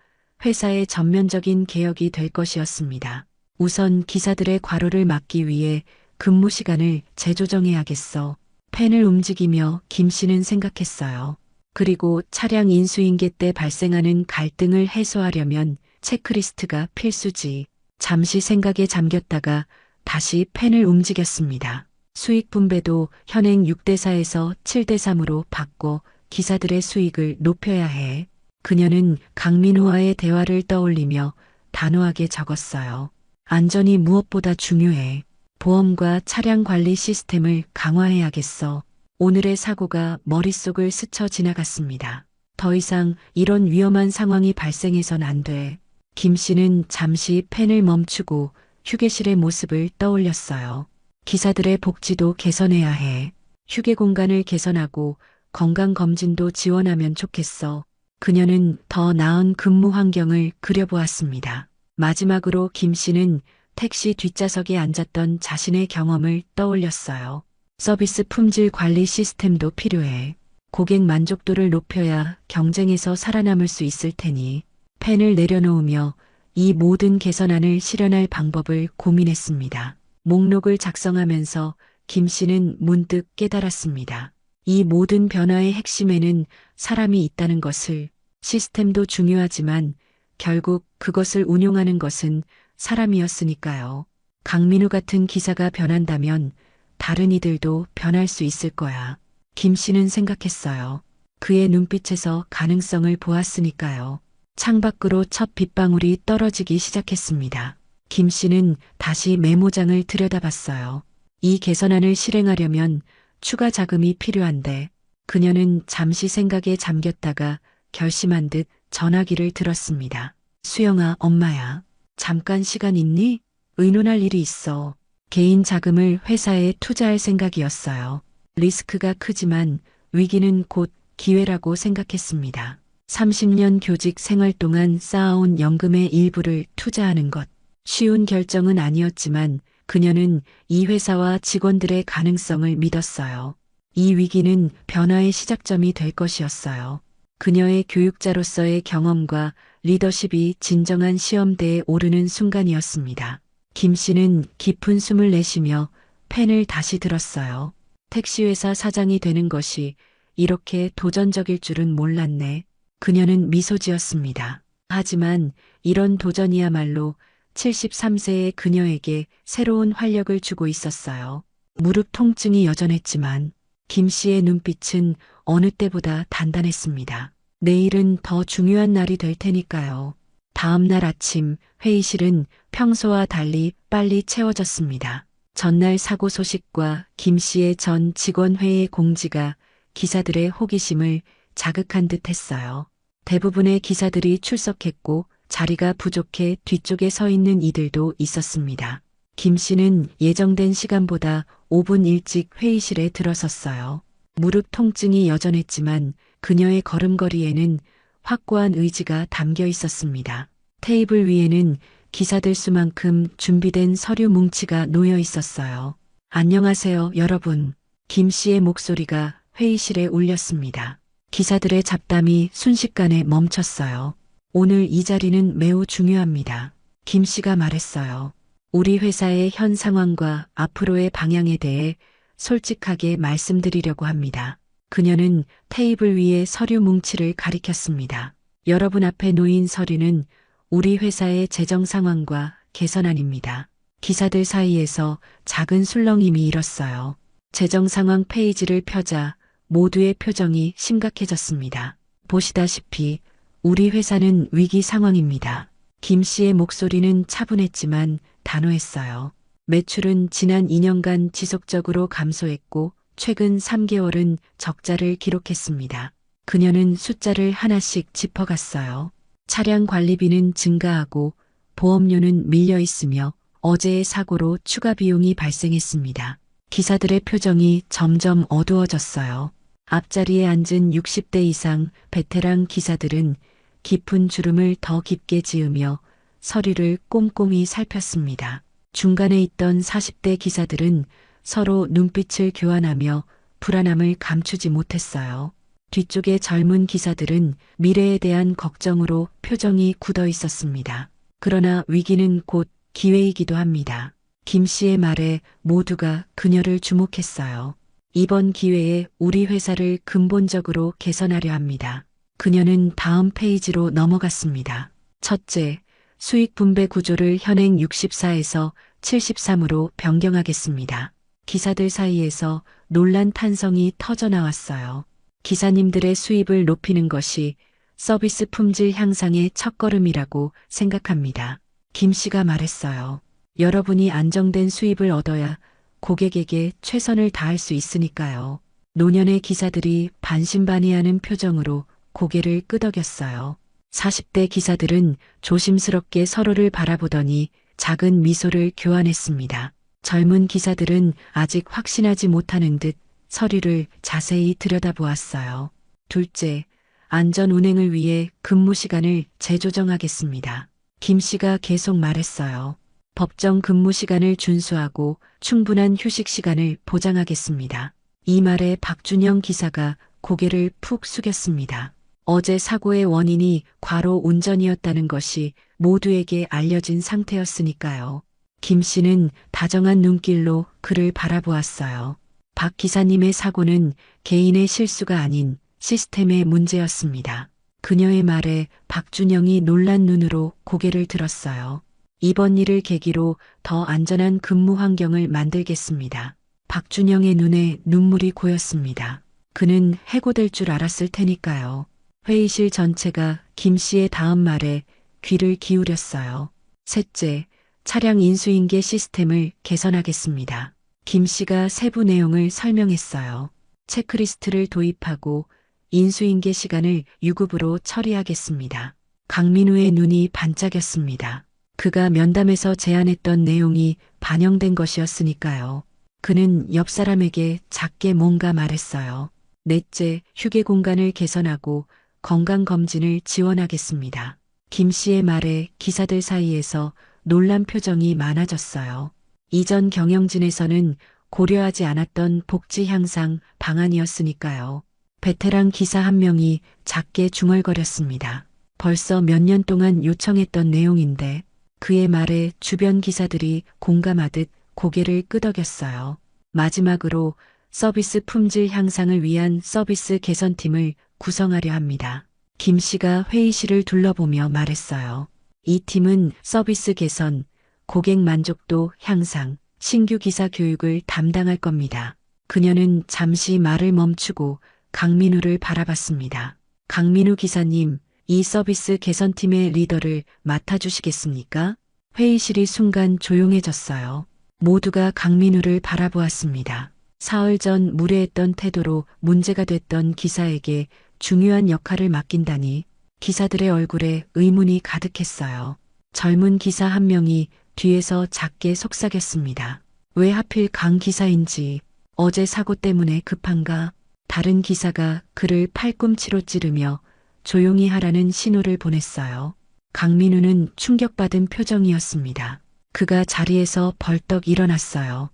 회사의 전면적인 개혁이 될 것이었습니다. 우선 기사들의 과로를 막기 위해 근무 시간을 재조정해야겠어. 펜을 움직이며 김 씨는 생각했어요. 그리고 차량 인수인계 때 발생하는 갈등을 해소하려면 체크리스트가 필수지. 잠시 생각에 잠겼다가 다시 펜을 움직였습니다. 수익 분배도 현행 6대4에서 7대3으로 바꿔 기사들의 수익을 높여야 해. 그녀는 강민호와의 대화를 떠올리며 단호하게 적었어요. 안전이 무엇보다 중요해. 보험과 차량 관리 시스템을 강화해야겠어. 오늘의 사고가 머릿속을 스쳐 지나갔습니다. 더 이상 이런 위험한 상황이 발생해선 안 돼. 김 씨는 잠시 펜을 멈추고 휴게실의 모습을 떠올렸어요. 기사들의 복지도 개선해야 해. 휴게 공간을 개선하고 건강검진도 지원하면 좋겠어. 그녀는 더 나은 근무 환경을 그려보았습니다. 마지막으로 김 씨는 택시 뒷좌석에 앉았던 자신의 경험을 떠올렸어요. 서비스 품질 관리 시스템도 필요해. 고객 만족도를 높여야 경쟁에서 살아남을 수 있을 테니. 펜을 내려놓으며 이 모든 개선안을 실현할 방법을 고민했습니다. 목록을 작성하면서 김 씨는 문득 깨달았습니다. 이 모든 변화의 핵심에는 사람이 있다는 것을. 시스템도 중요하지만 결국 그것을 운용하는 것은 사람이었으니까요. 강민우 같은 기사가 변한다면 다른 이들도 변할 수 있을 거야. 김 씨는 생각했어요. 그의 눈빛에서 가능성을 보았으니까요. 창밖으로 첫 빗방울이 떨어지기 시작했습니다. 김 씨는 다시 메모장을 들여다봤어요. 이 개선안을 실행하려면 추가 자금이 필요한데 그녀는 잠시 생각에 잠겼다가 결심한 듯 전화기를 들었습니다. 수영아, 엄마야. 잠깐 시간 있니? 의논할 일이 있어. 개인 자금을 회사에 투자할 생각이었어요. 리스크가 크지만 위기는 곧 기회라고 생각했습니다. 30년 교직 생활 동안 쌓아온 연금의 일부를 투자하는 것. 쉬운 결정은 아니었지만 그녀는 이 회사와 직원들의 가능성을 믿었어요. 이 위기는 변화의 시작점이 될 것이었어요. 그녀의 교육자로서의 경험과 리더십이 진정한 시험대에 오르는 순간이었습니다. 김 씨는 깊은 숨을 내쉬며 펜을 다시 들었어요. 택시회사 사장이 되는 것이 이렇게 도전적일 줄은 몰랐네. 그녀는 미소 지었습니다. 하지만 이런 도전이야말로 73세의 그녀에게 새로운 활력을 주고 있었어요. 무릎 통증이 여전했지만 김 씨의 눈빛은 어느 때보다 단단했습니다. 내일은 더 중요한 날이 될 테니까요. 다음 날 아침 회의실은 평소와 달리 빨리 채워졌습니다. 전날 사고 소식과 김 씨의 전 직원회의 공지가 기사들의 호기심을 자극한 듯 했어요. 대부분의 기사들이 출석했고 자리가 부족해 뒤쪽에 서 있는 이들도 있었습니다. 김 씨는 예정된 시간보다 5분 일찍 회의실에 들어섰어요. 무릎 통증이 여전했지만 그녀의 걸음걸이에는 확고한 의지가 담겨 있었습니다. 테이블 위에는 기사들 수만큼 준비된 서류 뭉치가 놓여 있었어요. 안녕하세요, 여러분. 김 씨의 목소리가 회의실에 울렸습니다. 기사들의 잡담이 순식간에 멈췄어요. 오늘 이 자리는 매우 중요합니다. 김 씨가 말했어요. 우리 회사의 현 상황과 앞으로의 방향에 대해 솔직하게 말씀드리려고 합니다. 그녀는 테이블 위에 서류 뭉치를 가리켰습니다. 여러분 앞에 놓인 서류는 우리 회사의 재정 상황과 개선안입니다. 기사들 사이에서 작은 술렁임이 일었어요. 재정 상황 페이지를 펴자 모두의 표정이 심각해졌습니다. 보시다시피 우리 회사는 위기 상황입니다. 김 씨의 목소리는 차분했지만 단호했어요. 매출은 지난 2년간 지속적으로 감소했고 최근 3개월은 적자를 기록했습니다. 그녀는 숫자를 하나씩 짚어갔어요. 차량 관리비는 증가하고 보험료는 밀려 있으며 어제의 사고로 추가 비용이 발생했습니다. 기사들의 표정이 점점 어두워졌어요. 앞자리에 앉은 60대 이상 베테랑 기사들은 깊은 주름을 더 깊게 지으며 서류를 꼼꼼히 살폈습니다. 중간에 있던 40대 기사들은 서로 눈빛을 교환하며 불안함을 감추지 못했어요. 뒤쪽의 젊은 기사들은 미래에 대한 걱정으로 표정이 굳어 있었습니다. 그러나 위기는 곧 기회이기도 합니다. 김 씨의 말에 모두가 그녀를 주목했어요. 이번 기회에 우리 회사를 근본적으로 개선하려 합니다. 그녀는 다음 페이지로 넘어갔습니다. 첫째, 수익 분배 구조를 현행 64에서 73으로 변경하겠습니다. 기사들 사이에서 논란 탄성이 터져 나왔어요. 기사님들의 수입을 높이는 것이 서비스 품질 향상의 첫걸음이라고 생각합니다. 김 씨가 말했어요. 여러분이 안정된 수입을 얻어야 고객에게 최선을 다할 수 있으니까요. 노년의 기사들이 반신반의하는 표정으로 고개를 끄덕였어요. 40대 기사들은 조심스럽게 서로를 바라보더니 작은 미소를 교환했습니다. 젊은 기사들은 아직 확신하지 못하는 듯 서류를 자세히 들여다보았어요. 둘째, 안전 운행을 위해 근무 시간을 재조정하겠습니다. 김 씨가 계속 말했어요. 법정 근무 시간을 준수하고 충분한 휴식 시간을 보장하겠습니다. 이 말에 박준영 기사가 고개를 푹 숙였습니다. 어제 사고의 원인이 과로 운전이었다는 것이 모두에게 알려진 상태였으니까요. 김 씨는 다정한 눈길로 그를 바라보았어요. 박 기사님의 사고는 개인의 실수가 아닌 시스템의 문제였습니다. 그녀의 말에 박준영이 놀란 눈으로 고개를 들었어요. 이번 일을 계기로 더 안전한 근무 환경을 만들겠습니다. 박준영의 눈에 눈물이 고였습니다. 그는 해고될 줄 알았을 테니까요. 회의실 전체가 김 씨의 다음 말에 귀를 기울였어요. 셋째, 차량 인수인계 시스템을 개선하겠습니다. 김 씨가 세부 내용을 설명했어요. 체크리스트를 도입하고 인수인계 시간을 유급으로 처리하겠습니다. 강민우의 눈이 반짝였습니다. 그가 면담에서 제안했던 내용이 반영된 것이었으니까요. 그는 옆 사람에게 작게 뭔가 말했어요. 넷째, 휴게 공간을 개선하고 건강검진을 지원하겠습니다. 김 씨의 말에 기사들 사이에서 놀란 표정이 많아졌어요. 이전 경영진에서는 고려하지 않았던 복지 향상 방안이었으니까요. 베테랑 기사 한 명이 작게 중얼거렸습니다. 벌써 몇 년 동안 요청했던 내용인데 그의 말에 주변 기사들이 공감하듯 고개를 끄덕였어요. 마지막으로 서비스 품질 향상을 위한 서비스 개선팀을 구성하려 합니다. 김 씨가 회의실을 둘러보며 말했어요. 이 팀은 서비스 개선, 고객 만족도 향상, 신규 기사 교육을 담당할 겁니다. 그녀는 잠시 말을 멈추고 강민우를 바라봤습니다. 강민우 기사님, 이 서비스 개선팀의 리더를 맡아주시겠습니까? 회의실이 순간 조용해졌어요. 모두가 강민우를 바라보았습니다. 사흘 전 무례했던 태도로 문제가 됐던 기사에게 중요한 역할을 맡긴다니 기사들의 얼굴에 의문이 가득했어요. 젊은 기사 한 명이 뒤에서 작게 속삭였습니다. 왜 하필 강 기사인지 어제 사고 때문에 급한가? 다른 기사가 그를 팔꿈치로 찌르며 조용히 하라는 신호를 보냈어요. 강민우는 충격받은 표정이었습니다. 그가 자리에서 벌떡 일어났어요.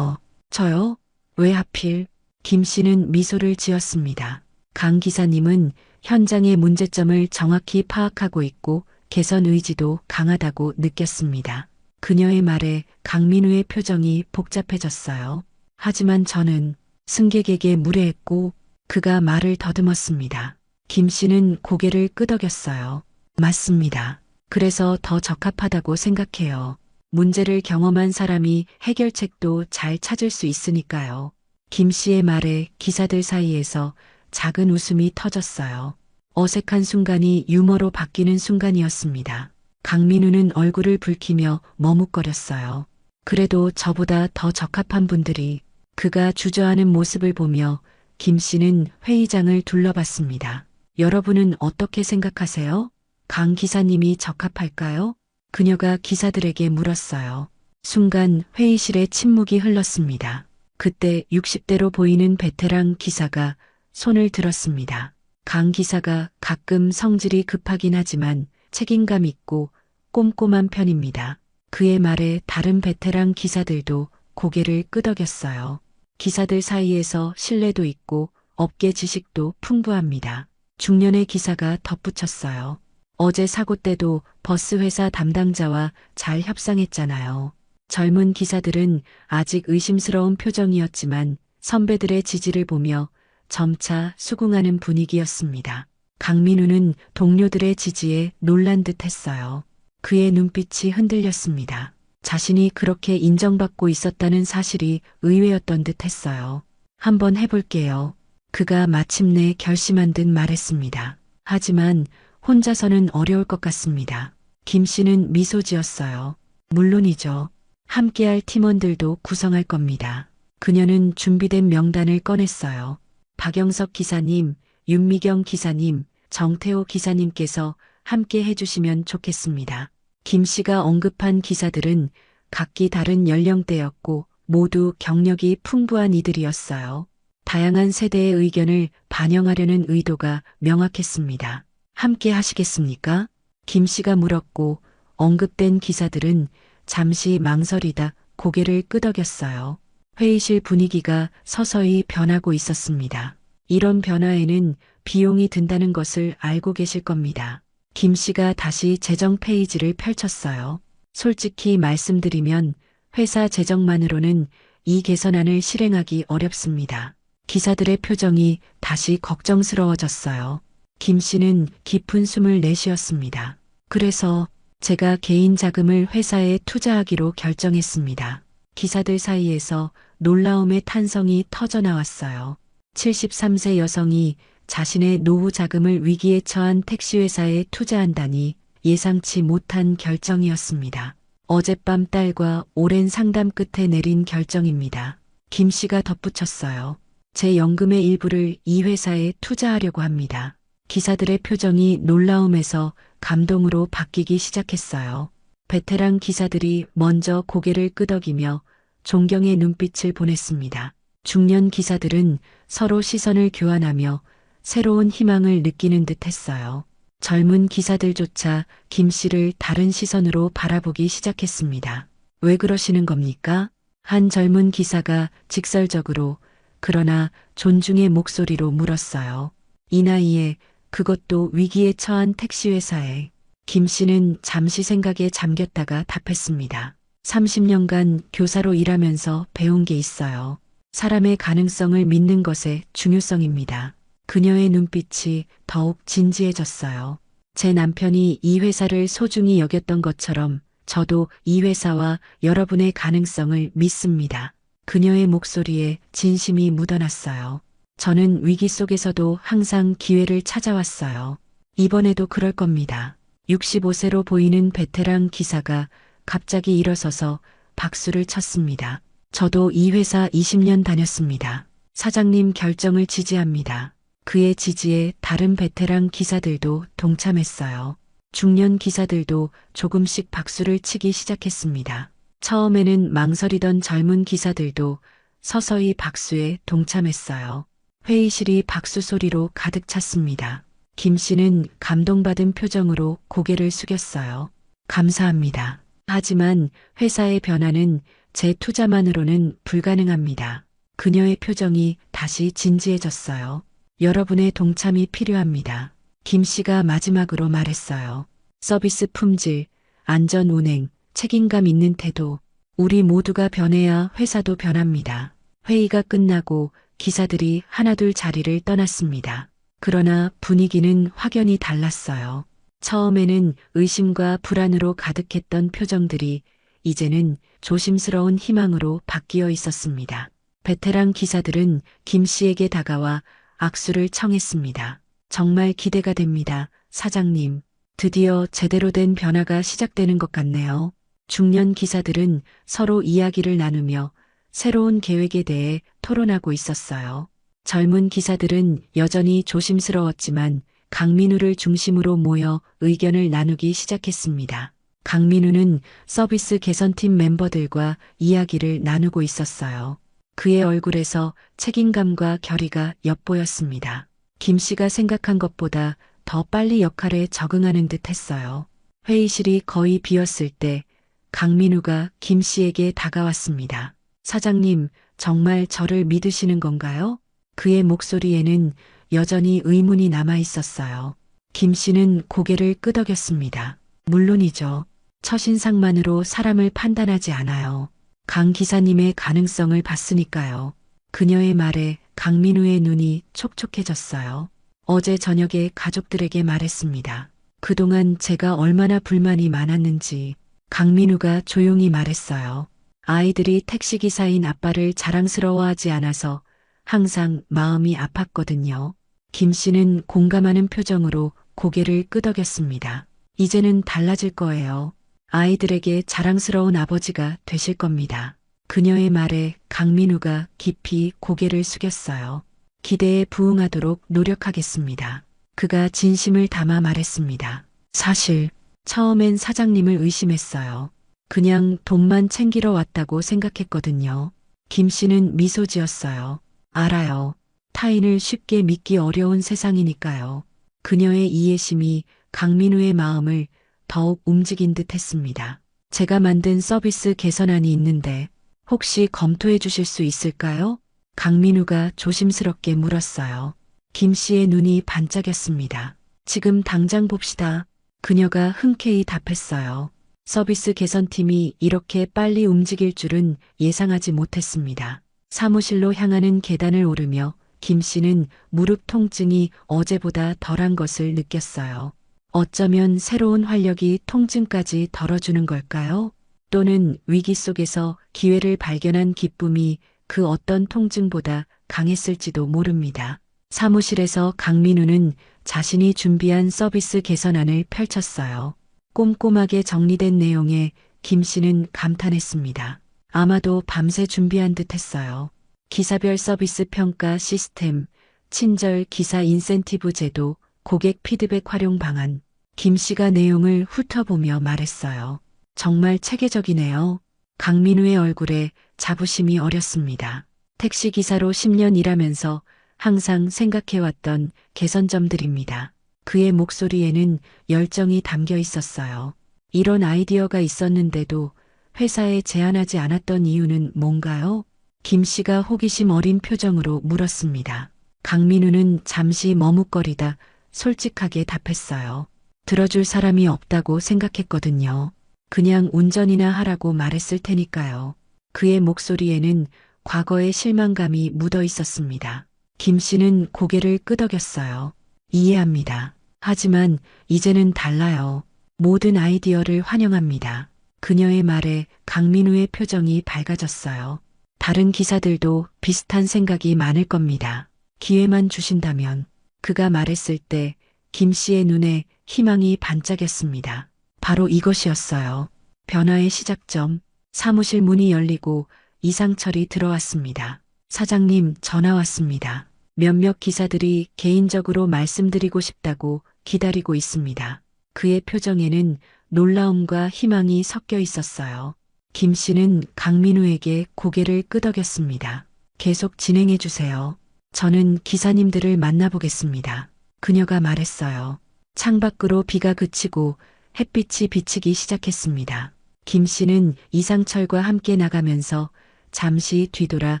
저요? 왜 하필? 김 씨는 미소를 지었습니다. 강 기사님은 현장의 문제점을 정확히 파악하고 있고 개선 의지도 강하다고 느꼈습니다. 그녀의 말에 강민우의 표정이 복잡해졌어요. 하지만 저는 승객에게 무례했고 그가 말을 더듬었습니다. 김 씨는 고개를 끄덕였어요. 맞습니다. 그래서 더 적합하다고 생각해요. 문제를 경험한 사람이 해결책도 잘 찾을 수 있으니까요. 김 씨의 말에 기사들 사이에서 작은 웃음이 터졌어요. 어색한 순간이 유머로 바뀌는 순간이었습니다. 강민우는 얼굴을 붉히며 머뭇거렸어요. 그래도 저보다 더 적합한 분들이 그가 주저하는 모습을 보며 김 씨는 회의장을 둘러봤습니다. 여러분은 어떻게 생각하세요? 강 기사님이 적합할까요? 그녀가 기사들에게 물었어요. 순간 회의실에 침묵이 흘렀습니다. 그때 60대로 보이는 베테랑 기사가 손을 들었습니다. 강 기사가 가끔 성질이 급하긴 하지만 책임감 있고 꼼꼼한 편입니다. 그의 말에 다른 베테랑 기사들도 고개를 끄덕였어요. 기사들 사이에서 신뢰도 있고 업계 지식도 풍부합니다. 중년의 기사가 덧붙였어요. 어제 사고 때도 버스 회사 담당자와 잘 협상했잖아요. 젊은 기사들은 아직 의심스러운 표정이었지만 선배들의 지지를 보며 점차 수긍하는 분위기였습니다. 강민우는 동료들의 지지에 놀란 듯 했어요. 그의 눈빛이 흔들렸습니다. 자신이 그렇게 인정받고 있었다는 사실이 의외였던 듯 했어요. 한번 해볼게요. 그가 마침내 결심한 듯 말했습니다. 하지만 혼자서는 어려울 것 같습니다. 김 씨는 미소 지었어요. 물론이죠. 함께할 팀원들도 구성할 겁니다. 그녀는 준비된 명단을 꺼냈어요. 박영석 기사님, 윤미경 기사님, 정태호 기사님께서 함께 해주시면 좋겠습니다. 김 씨가 언급한 기사들은 각기 다른 연령대였고 모두 경력이 풍부한 이들이었어요. 다양한 세대의 의견을 반영하려는 의도가 명확했습니다. 함께 하시겠습니까? 김 씨가 물었고 언급된 기사들은 잠시 망설이다 고개를 끄덕였어요. 회의실 분위기가 서서히 변하고 있었습니다. 이런 변화에는 비용이 든다는 것을 알고 계실 겁니다. 김 씨가 다시 재정 페이지를 펼쳤어요. 솔직히 말씀드리면 회사 재정만으로는 이 개선안을 실행하기 어렵습니다. 기사들의 표정이 다시 걱정스러워졌어요. 김 씨는 깊은 숨을 내쉬었습니다. 그래서 제가 개인 자금을 회사에 투자하기로 결정했습니다. 기사들 사이에서 놀라움의 탄성이 터져나왔어요. 73세 여성이 자신의 노후 자금을 위기에 처한 택시회사에 투자한다니 예상치 못한 결정이었습니다. 어젯밤 딸과 오랜 상담 끝에 내린 결정입니다. 김 씨가 덧붙였어요. 제 연금의 일부를 이 회사에 투자하려고 합니다. 기사들의 표정이 놀라움에서 감동으로 바뀌기 시작했어요. 베테랑 기사들이 먼저 고개를 끄덕이며 존경의 눈빛을 보냈습니다. 중년 기사들은 서로 시선을 교환하며 새로운 희망을 느끼는 듯 했어요. 젊은 기사들조차 김 씨를 다른 시선으로 바라보기 시작했습니다. 왜 그러시는 겁니까? 한 젊은 기사가 직설적으로 그러나 존중의 목소리로 물었어요. 이 나이에 그것도 위기에 처한 택시회사에. 김 씨는 잠시 생각에 잠겼다가 답했습니다. 30년간 교사로 일하면서 배운 게 있어요. 사람의 가능성을 믿는 것의 중요성입니다. 그녀의 눈빛이 더욱 진지해졌어요. 제 남편이 이 회사를 소중히 여겼던 것처럼 저도 이 회사와 여러분의 가능성을 믿습니다. 그녀의 목소리에 진심이 묻어났어요. 저는 위기 속에서도 항상 기회를 찾아왔어요. 이번에도 그럴 겁니다. 65세로 보이는 베테랑 기사가 갑자기 일어서서 박수를 쳤습니다. 저도 이 회사 20년 다녔습니다. 사장님 결정을 지지합니다. 그의 지지에 다른 베테랑 기사들도 동참했어요. 중년 기사들도 조금씩 박수를 치기 시작했습니다. 처음에는 망설이던 젊은 기사들도 서서히 박수에 동참했어요. 회의실이 박수 소리로 가득 찼습니다. 김 씨는 감동받은 표정으로 고개를 숙였어요. 감사합니다. 하지만 회사의 변화는 제 투자만으로는 불가능합니다. 그녀의 표정이 다시 진지해졌어요. 여러분의 동참이 필요합니다. 김 씨가 마지막으로 말했어요. 서비스 품질, 안전 운행, 책임감 있는 태도, 우리 모두가 변해야 회사도 변합니다. 회의가 끝나고 기사들이 하나둘 자리를 떠났습니다. 그러나 분위기는 확연히 달랐어요. 처음에는 의심과 불안으로 가득했던 표정들이 이제는 조심스러운 희망으로 바뀌어 있었습니다. 베테랑 기사들은 김 씨에게 다가와 악수를 청했습니다. 정말 기대가 됩니다, 사장님. 드디어 제대로 된 변화가 시작되는 것 같네요. 중년 기사들은 서로 이야기를 나누며 새로운 계획에 대해 토론하고 있었어요. 젊은 기사들은 여전히 조심스러웠지만 강민우를 중심으로 모여 의견을 나누기 시작했습니다. 강민우는 서비스 개선팀 멤버들과 이야기를 나누고 있었어요. 그의 얼굴에서 책임감과 결의가 엿보였습니다. 김 씨가 생각한 것보다 더 빨리 역할에 적응하는 듯 했어요. 회의실이 거의 비었을 때 강민우가 김 씨에게 다가왔습니다. 사장님, 정말 저를 믿으시는 건가요? 그의 목소리에는 여전히 의문이 남아 있었어요. 김 씨는 고개를 끄덕였습니다. 물론이죠. 첫인상만으로 사람을 판단하지 않아요. 강 기사님의 가능성을 봤으니까요. 그녀의 말에 강민우의 눈이 촉촉해졌어요. 어제 저녁에 가족들에게 말했습니다. 그동안 제가 얼마나 불만이 많았는지. 강민우가 조용히 말했어요. 아이들이 택시기사인 아빠를 자랑스러워하지 않아서 항상 마음이 아팠거든요. 김 씨는 공감하는 표정으로 고개를 끄덕였습니다. 이제는 달라질 거예요. 아이들에게 자랑스러운 아버지가 되실 겁니다. 그녀의 말에 강민우가 깊이 고개를 숙였어요. 기대에 부응하도록 노력하겠습니다. 그가 진심을 담아 말했습니다. 사실 처음엔 사장님을 의심했어요. 그냥 돈만 챙기러 왔다고 생각했거든요. 김 씨는 미소 지었어요. 알아요. 타인을 쉽게 믿기 어려운 세상이니까요. 그녀의 이해심이 강민우의 마음을 더욱 움직인 듯 했습니다. 제가 만든 서비스 개선안이 있는데 혹시 검토해 주실 수 있을까요? 강민우가 조심스럽게 물었어요. 김 씨의 눈이 반짝였습니다. 지금 당장 봅시다. 그녀가 흔쾌히 답했어요. 서비스 개선팀이 이렇게 빨리 움직일 줄은 예상하지 못했습니다. 사무실로 향하는 계단을 오르며 김 씨는 무릎 통증이 어제보다 덜한 것을 느꼈어요. 어쩌면 새로운 활력이 통증까지 덜어주는 걸까요? 또는 위기 속에서 기회를 발견한 기쁨이 그 어떤 통증보다 강했을지도 모릅니다. 사무실에서 강민우는 자신이 준비한 서비스 개선안을 펼쳤어요. 꼼꼼하게 정리된 내용에 김 씨는 감탄했습니다. 아마도 밤새 준비한 듯 했어요. 기사별 서비스 평가 시스템, 친절 기사 인센티브 제도, 고객 피드백 활용 방안. 김 씨가 내용을 훑어보며 말했어요. 정말 체계적이네요. 강민우의 얼굴에 자부심이 어렸습니다. 택시기사로 10년 일하면서 항상 생각해왔던 개선점들입니다. 그의 목소리에는 열정이 담겨 있었어요. 이런 아이디어가 있었는데도 회사에 제안하지 않았던 이유는 뭔가요? 김 씨가 호기심 어린 표정으로 물었습니다. 강민우는 잠시 머뭇거리다 솔직하게 답했어요. 들어줄 사람이 없다고 생각했거든요. 그냥 운전이나 하라고 말했을 테니까요. 그의 목소리에는 과거의 실망감이 묻어 있었습니다. 김 씨는 고개를 끄덕였어요. 이해합니다. 하지만 이제는 달라요. 모든 아이디어를 환영합니다. 그녀의 말에 강민우의 표정이 밝아졌어요. 다른 기사들도 비슷한 생각이 많을 겁니다. 기회만 주신다면. 그가 말했을 때 김 씨의 눈에 희망이 반짝였습니다. 바로 이것이었어요. 변화의 시작점. 사무실 문이 열리고 이상철이 들어왔습니다. 사장님, 전화 왔습니다. 몇몇 기사들이 개인적으로 말씀드리고 싶다고 기다리고 있습니다. 그의 표정에는 놀라움과 희망이 섞여 있었어요. 김 씨는 강민우에게 고개를 끄덕였습니다. 계속 진행해 주세요. 저는 기사님들을 만나보겠습니다. 그녀가 말했어요. 창밖으로 비가 그치고 햇빛이 비치기 시작했습니다. 김 씨는 이상철과 함께 나가면서 잠시 뒤돌아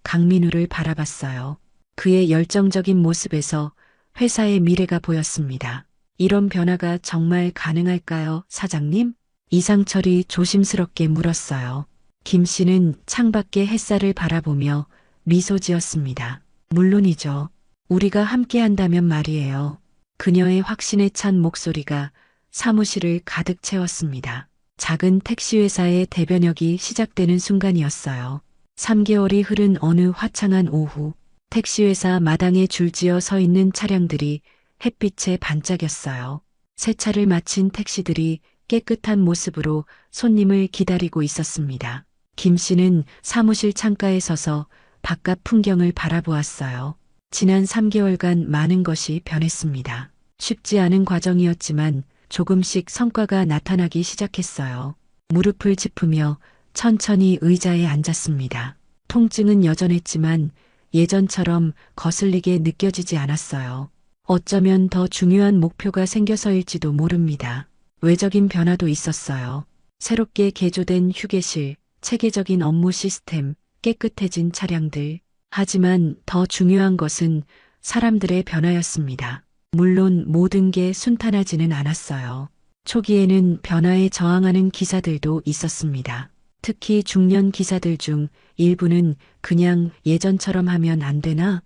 강민우를 바라봤어요. 그의 열정적인 모습에서 회사의 미래가 보였습니다. 이런 변화가 정말 가능할까요, 사장님? 이상철이 조심스럽게 물었어요. 김 씨는 창밖의 햇살을 바라보며 미소 지었습니다. 물론이죠. 우리가 함께 한다면 말이에요. 그녀의 확신에 찬 목소리가 사무실을 가득 채웠습니다. 작은 택시회사의 대변역이 시작되는 순간이었어요. 3개월이 흐른 어느 화창한 오후, 택시회사 마당에 줄지어 서 있는 차량들이 햇빛에 반짝였어요. 세차를 마친 택시들이 깨끗한 모습으로 손님을 기다리고 있었습니다. 김 씨는 사무실 창가에 서서 바깥 풍경을 바라보았어요. 지난 3개월간 많은 것이 변했습니다. 쉽지 않은 과정이었지만 조금씩 성과가 나타나기 시작했어요. 무릎을 짚으며 천천히 의자에 앉았습니다. 통증은 여전했지만 예전처럼 거슬리게 느껴지지 않았어요. 어쩌면 더 중요한 목표가 생겨서일지도 모릅니다. 외적인 변화도 있었어요. 새롭게 개조된 휴게실, 체계적인 업무 시스템, 깨끗해진 차량들. 하지만 더 중요한 것은 사람들의 변화였습니다. 물론 모든 게 순탄하지는 않았어요. 초기에는 변화에 저항하는 기사들도 있었습니다. 특히 중년 기사들 중 일부는 그냥 예전처럼 하면 안 되나?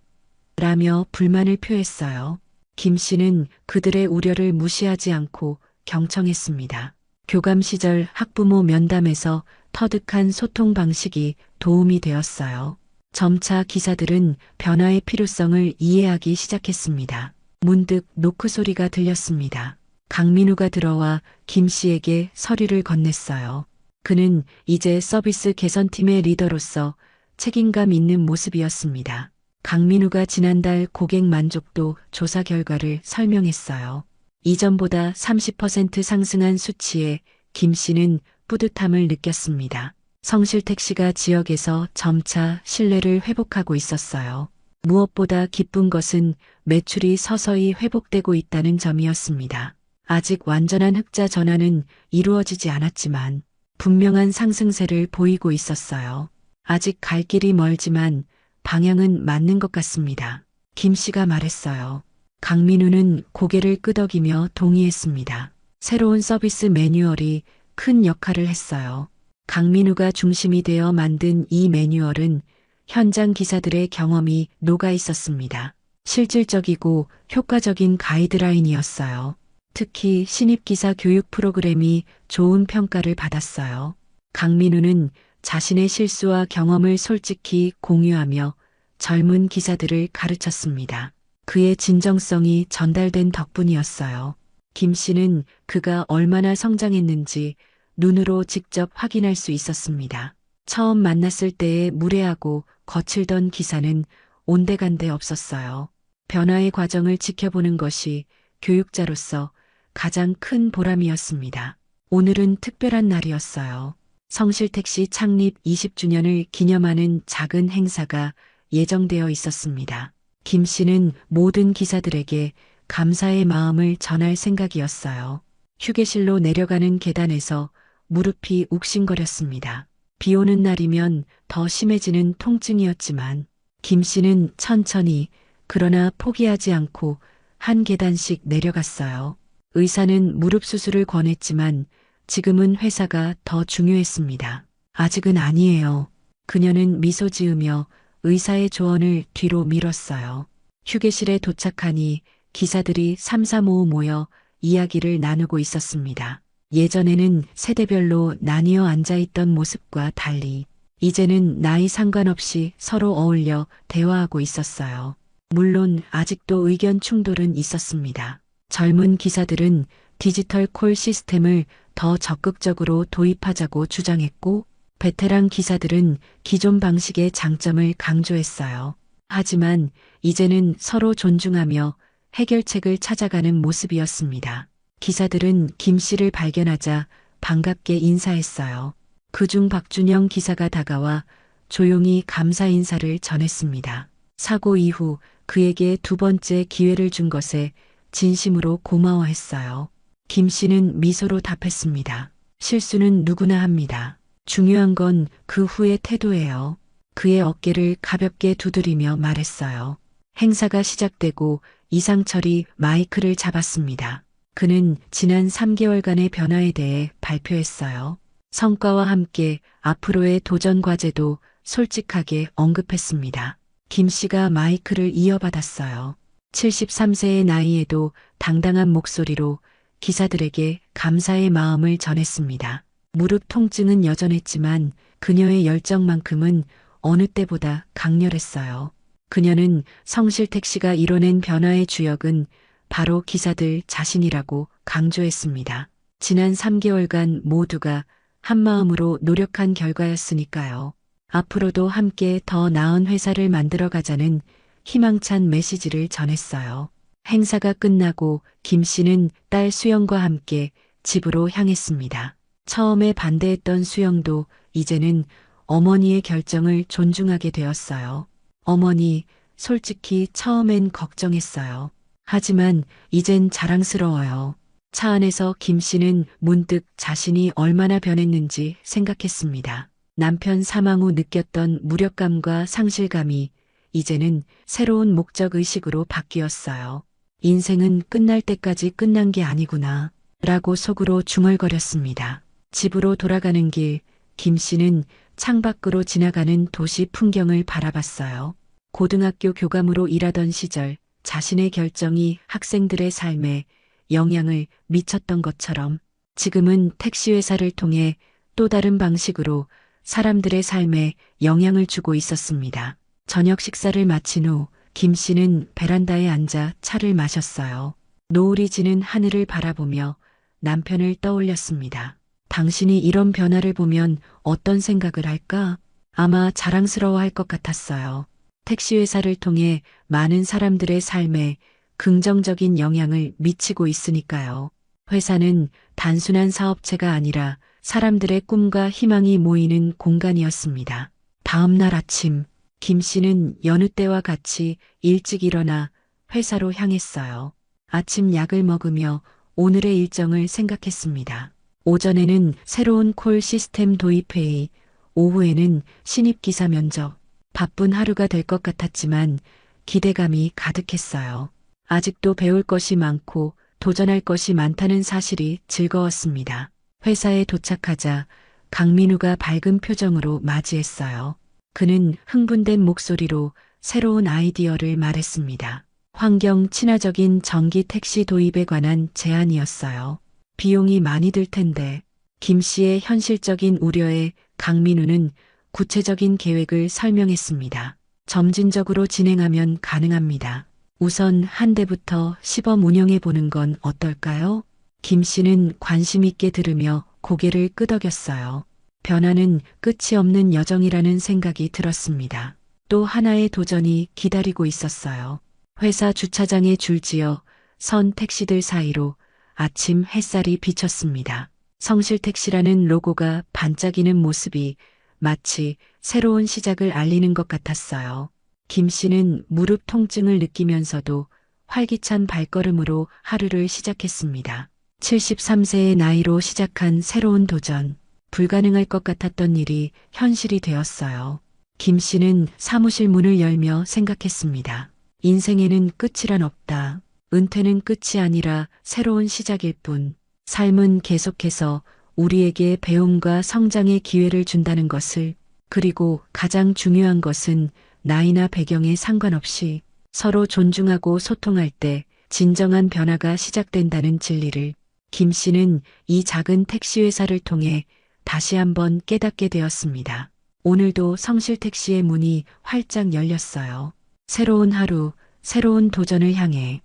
라며 불만을 표했어요. 김 씨는 그들의 우려를 무시하지 않고 경청했습니다. 교감 시절 학부모 면담에서 터득한 소통 방식이 도움이 되었어요. 점차 기사들은 변화의 필요성을 이해하기 시작했습니다. 문득 노크 소리가 들렸습니다. 강민우가 들어와 김 씨에게 서류를 건넸어요. 그는 이제 서비스 개선팀의 리더로서 책임감 있는 모습이었습니다. 강민우가 지난달 고객 만족도 조사 결과를 설명했어요. 이전보다 30% 상승한 수치에 김 씨는 뿌듯함을 느꼈습니다. 성실택 씨가 지역에서 점차 신뢰를 회복하고 있었어요. 무엇보다 기쁜 것은 매출이 서서히 회복되고 있다는 점이었습니다. 아직 완전한 흑자 전환은 이루어지지 않았지만 분명한 상승세를 보이고 있었어요. 아직 갈 길이 멀지만 방향은 맞는 것 같습니다. 김 씨가 말했어요. 강민우는 고개를 끄덕이며 동의했습니다. 새로운 서비스 매뉴얼이 큰 역할을 했어요. 강민우가 중심이 되어 만든 이 매뉴얼은 현장 기사들의 경험이 녹아 있었습니다. 실질적이고 효과적인 가이드라인이었어요. 특히 신입기사 교육 프로그램이 좋은 평가를 받았어요. 강민우는 자신의 실수와 경험을 솔직히 공유하며 젊은 기사들을 가르쳤습니다. 그의 진정성이 전달된 덕분이었어요. 김 씨는 그가 얼마나 성장했는지 눈으로 직접 확인할 수 있었습니다. 처음 만났을 때의 무례하고 거칠던 기사는 온데간데 없었어요. 변화의 과정을 지켜보는 것이 교육자로서 가장 큰 보람이었습니다. 오늘은 특별한 날이었어요. 성실택 씨 창립 20주년을 기념하는 작은 행사가 예정되어 있었습니다. 김 씨는 모든 기사들에게 감사의 마음을 전할 생각이었어요. 휴게실로 내려가는 계단에서 무릎이 욱신거렸습니다. 비 오는 날이면 더 심해지는 통증이었지만 김 씨는 천천히 그러나 포기하지 않고 한 계단씩 내려갔어요. 의사는 무릎 수술을 권했지만 지금은 회사가 더 중요했습니다. 아직은 아니에요. 그녀는 미소 지으며 의사의 조언을 뒤로 미뤘어요. 휴게실에 도착하니 기사들이 삼삼오오 모여 이야기를 나누고 있었습니다. 예전에는 세대별로 나뉘어 앉아있던 모습과 달리 이제는 나이 상관없이 서로 어울려 대화하고 있었어요. 물론 아직도 의견 충돌은 있었습니다. 젊은 기사들은 디지털 콜 시스템을 더 적극적으로 도입하자고 주장했고 베테랑 기사들은 기존 방식의 장점을 강조했어요. 하지만 이제는 서로 존중하며 해결책을 찾아가는 모습이었습니다. 기사들은 김 씨를 발견하자 반갑게 인사했어요. 그중 박준영 기사가 다가와 조용히 감사 인사를 전했습니다. 사고 이후 그에게 두 번째 기회를 준 것에 진심으로 고마워했어요. 김 씨는 미소로 답했습니다. 실수는 누구나 합니다. 중요한 건 그 후의 태도예요. 그의 어깨를 가볍게 두드리며 말했어요. 행사가 시작되고 이상철이 마이크를 잡았습니다. 그는 지난 3개월간의 변화에 대해 발표했어요. 성과와 함께 앞으로의 도전 과제도 솔직하게 언급했습니다. 김 씨가 마이크를 이어받았어요. 73세의 나이에도 당당한 목소리로 기사들에게 감사의 마음을 전했습니다. 무릎 통증은 여전했지만 그녀의 열정만큼은 어느 때보다 강렬했어요. 그녀는 성실택 씨가 이뤄낸 변화의 주역은 바로 기사들 자신이라고 강조했습니다. 지난 3개월간 모두가 한마음으로 노력한 결과였으니까요. 앞으로도 함께 더 나은 회사를 만들어가자는 희망찬 메시지를 전했어요. 행사가 끝나고 김 씨는 딸 수영과 함께 집으로 향했습니다. 처음에 반대했던 수영도 이제는 어머니의 결정을 존중하게 되었어요. 어머니, 솔직히 처음엔 걱정했어요. 하지만 이젠 자랑스러워요. 차 안에서 김 씨는 문득 자신이 얼마나 변했는지 생각했습니다. 남편 사망 후 느꼈던 무력감과 상실감이 이제는 새로운 목적 의식으로 바뀌었어요. 인생은 끝날 때까지 끝난 게 아니구나 라고 속으로 중얼거렸습니다. 집으로 돌아가는 길, 김 씨는 창밖으로 지나가는 도시 풍경을 바라봤어요. 고등학교 교감으로 일하던 시절 자신의 결정이 학생들의 삶에 영향을 미쳤던 것처럼 지금은 택시회사를 통해 또 다른 방식으로 사람들의 삶에 영향을 주고 있었습니다. 저녁 식사를 마친 후 김 씨는 베란다에 앉아 차를 마셨어요. 노을이 지는 하늘을 바라보며 남편을 떠올렸습니다. 당신이 이런 변화를 보면 어떤 생각을 할까? 아마 자랑스러워할 것 같았어요. 택시회사를 통해 많은 사람들의 삶에 긍정적인 영향을 미치고 있으니까요. 회사는 단순한 사업체가 아니라 사람들의 꿈과 희망이 모이는 공간이었습니다. 다음 날 아침, 김 씨는 여느 때와 같이 일찍 일어나 회사로 향했어요. 아침 약을 먹으며 오늘의 일정을 생각했습니다. 오전에는 새로운 콜 시스템 도입 회의, 오후에는 신입 기사 면접. 바쁜 하루가 될 것 같았지만 기대감이 가득했어요. 아직도 배울 것이 많고 도전할 것이 많다는 사실이 즐거웠습니다. 회사에 도착하자 강민우가 밝은 표정으로 맞이했어요. 그는 흥분된 목소리로 새로운 아이디어를 말했습니다. 환경 친화적인 전기 택시 도입에 관한 제안이었어요. 비용이 많이 들 텐데 김 씨의 현실적인 우려에 강민우는 구체적인 계획을 설명했습니다. 점진적으로 진행하면 가능합니다. 우선 한 대부터 시범 운영해 보는 건 어떨까요? 김 씨는 관심 있게 들으며 고개를 끄덕였어요. 변화는 끝이 없는 여정이라는 생각이 들었습니다. 또 하나의 도전이 기다리고 있었어요. 회사 주차장에 줄지어 선 택시들 사이로 아침 햇살이 비쳤습니다. 성실택시라는 로고가 반짝이는 모습이 마치 새로운 시작을 알리는 것 같았어요. 김 씨는 무릎 통증을 느끼면서도 활기찬 발걸음으로 하루를 시작했습니다. 73세의 나이로 시작한 새로운 도전. 불가능할 것 같았던 일이 현실이 되었어요. 김 씨는 사무실 문을 열며 생각했습니다. 인생에는 끝이란 없다. 은퇴는 끝이 아니라 새로운 시작일 뿐. 삶은 계속해서 우리에게 배움과 성장의 기회를 준다는 것을, 그리고 가장 중요한 것은 나이나 배경에 상관없이 서로 존중하고 소통할 때 진정한 변화가 시작된다는 진리를 김 씨는 이 작은 택시회사를 통해 다시 한번 깨닫게 되었습니다. 오늘도 성실택시의 문이 활짝 열렸어요. 새로운 하루, 새로운 도전을 향해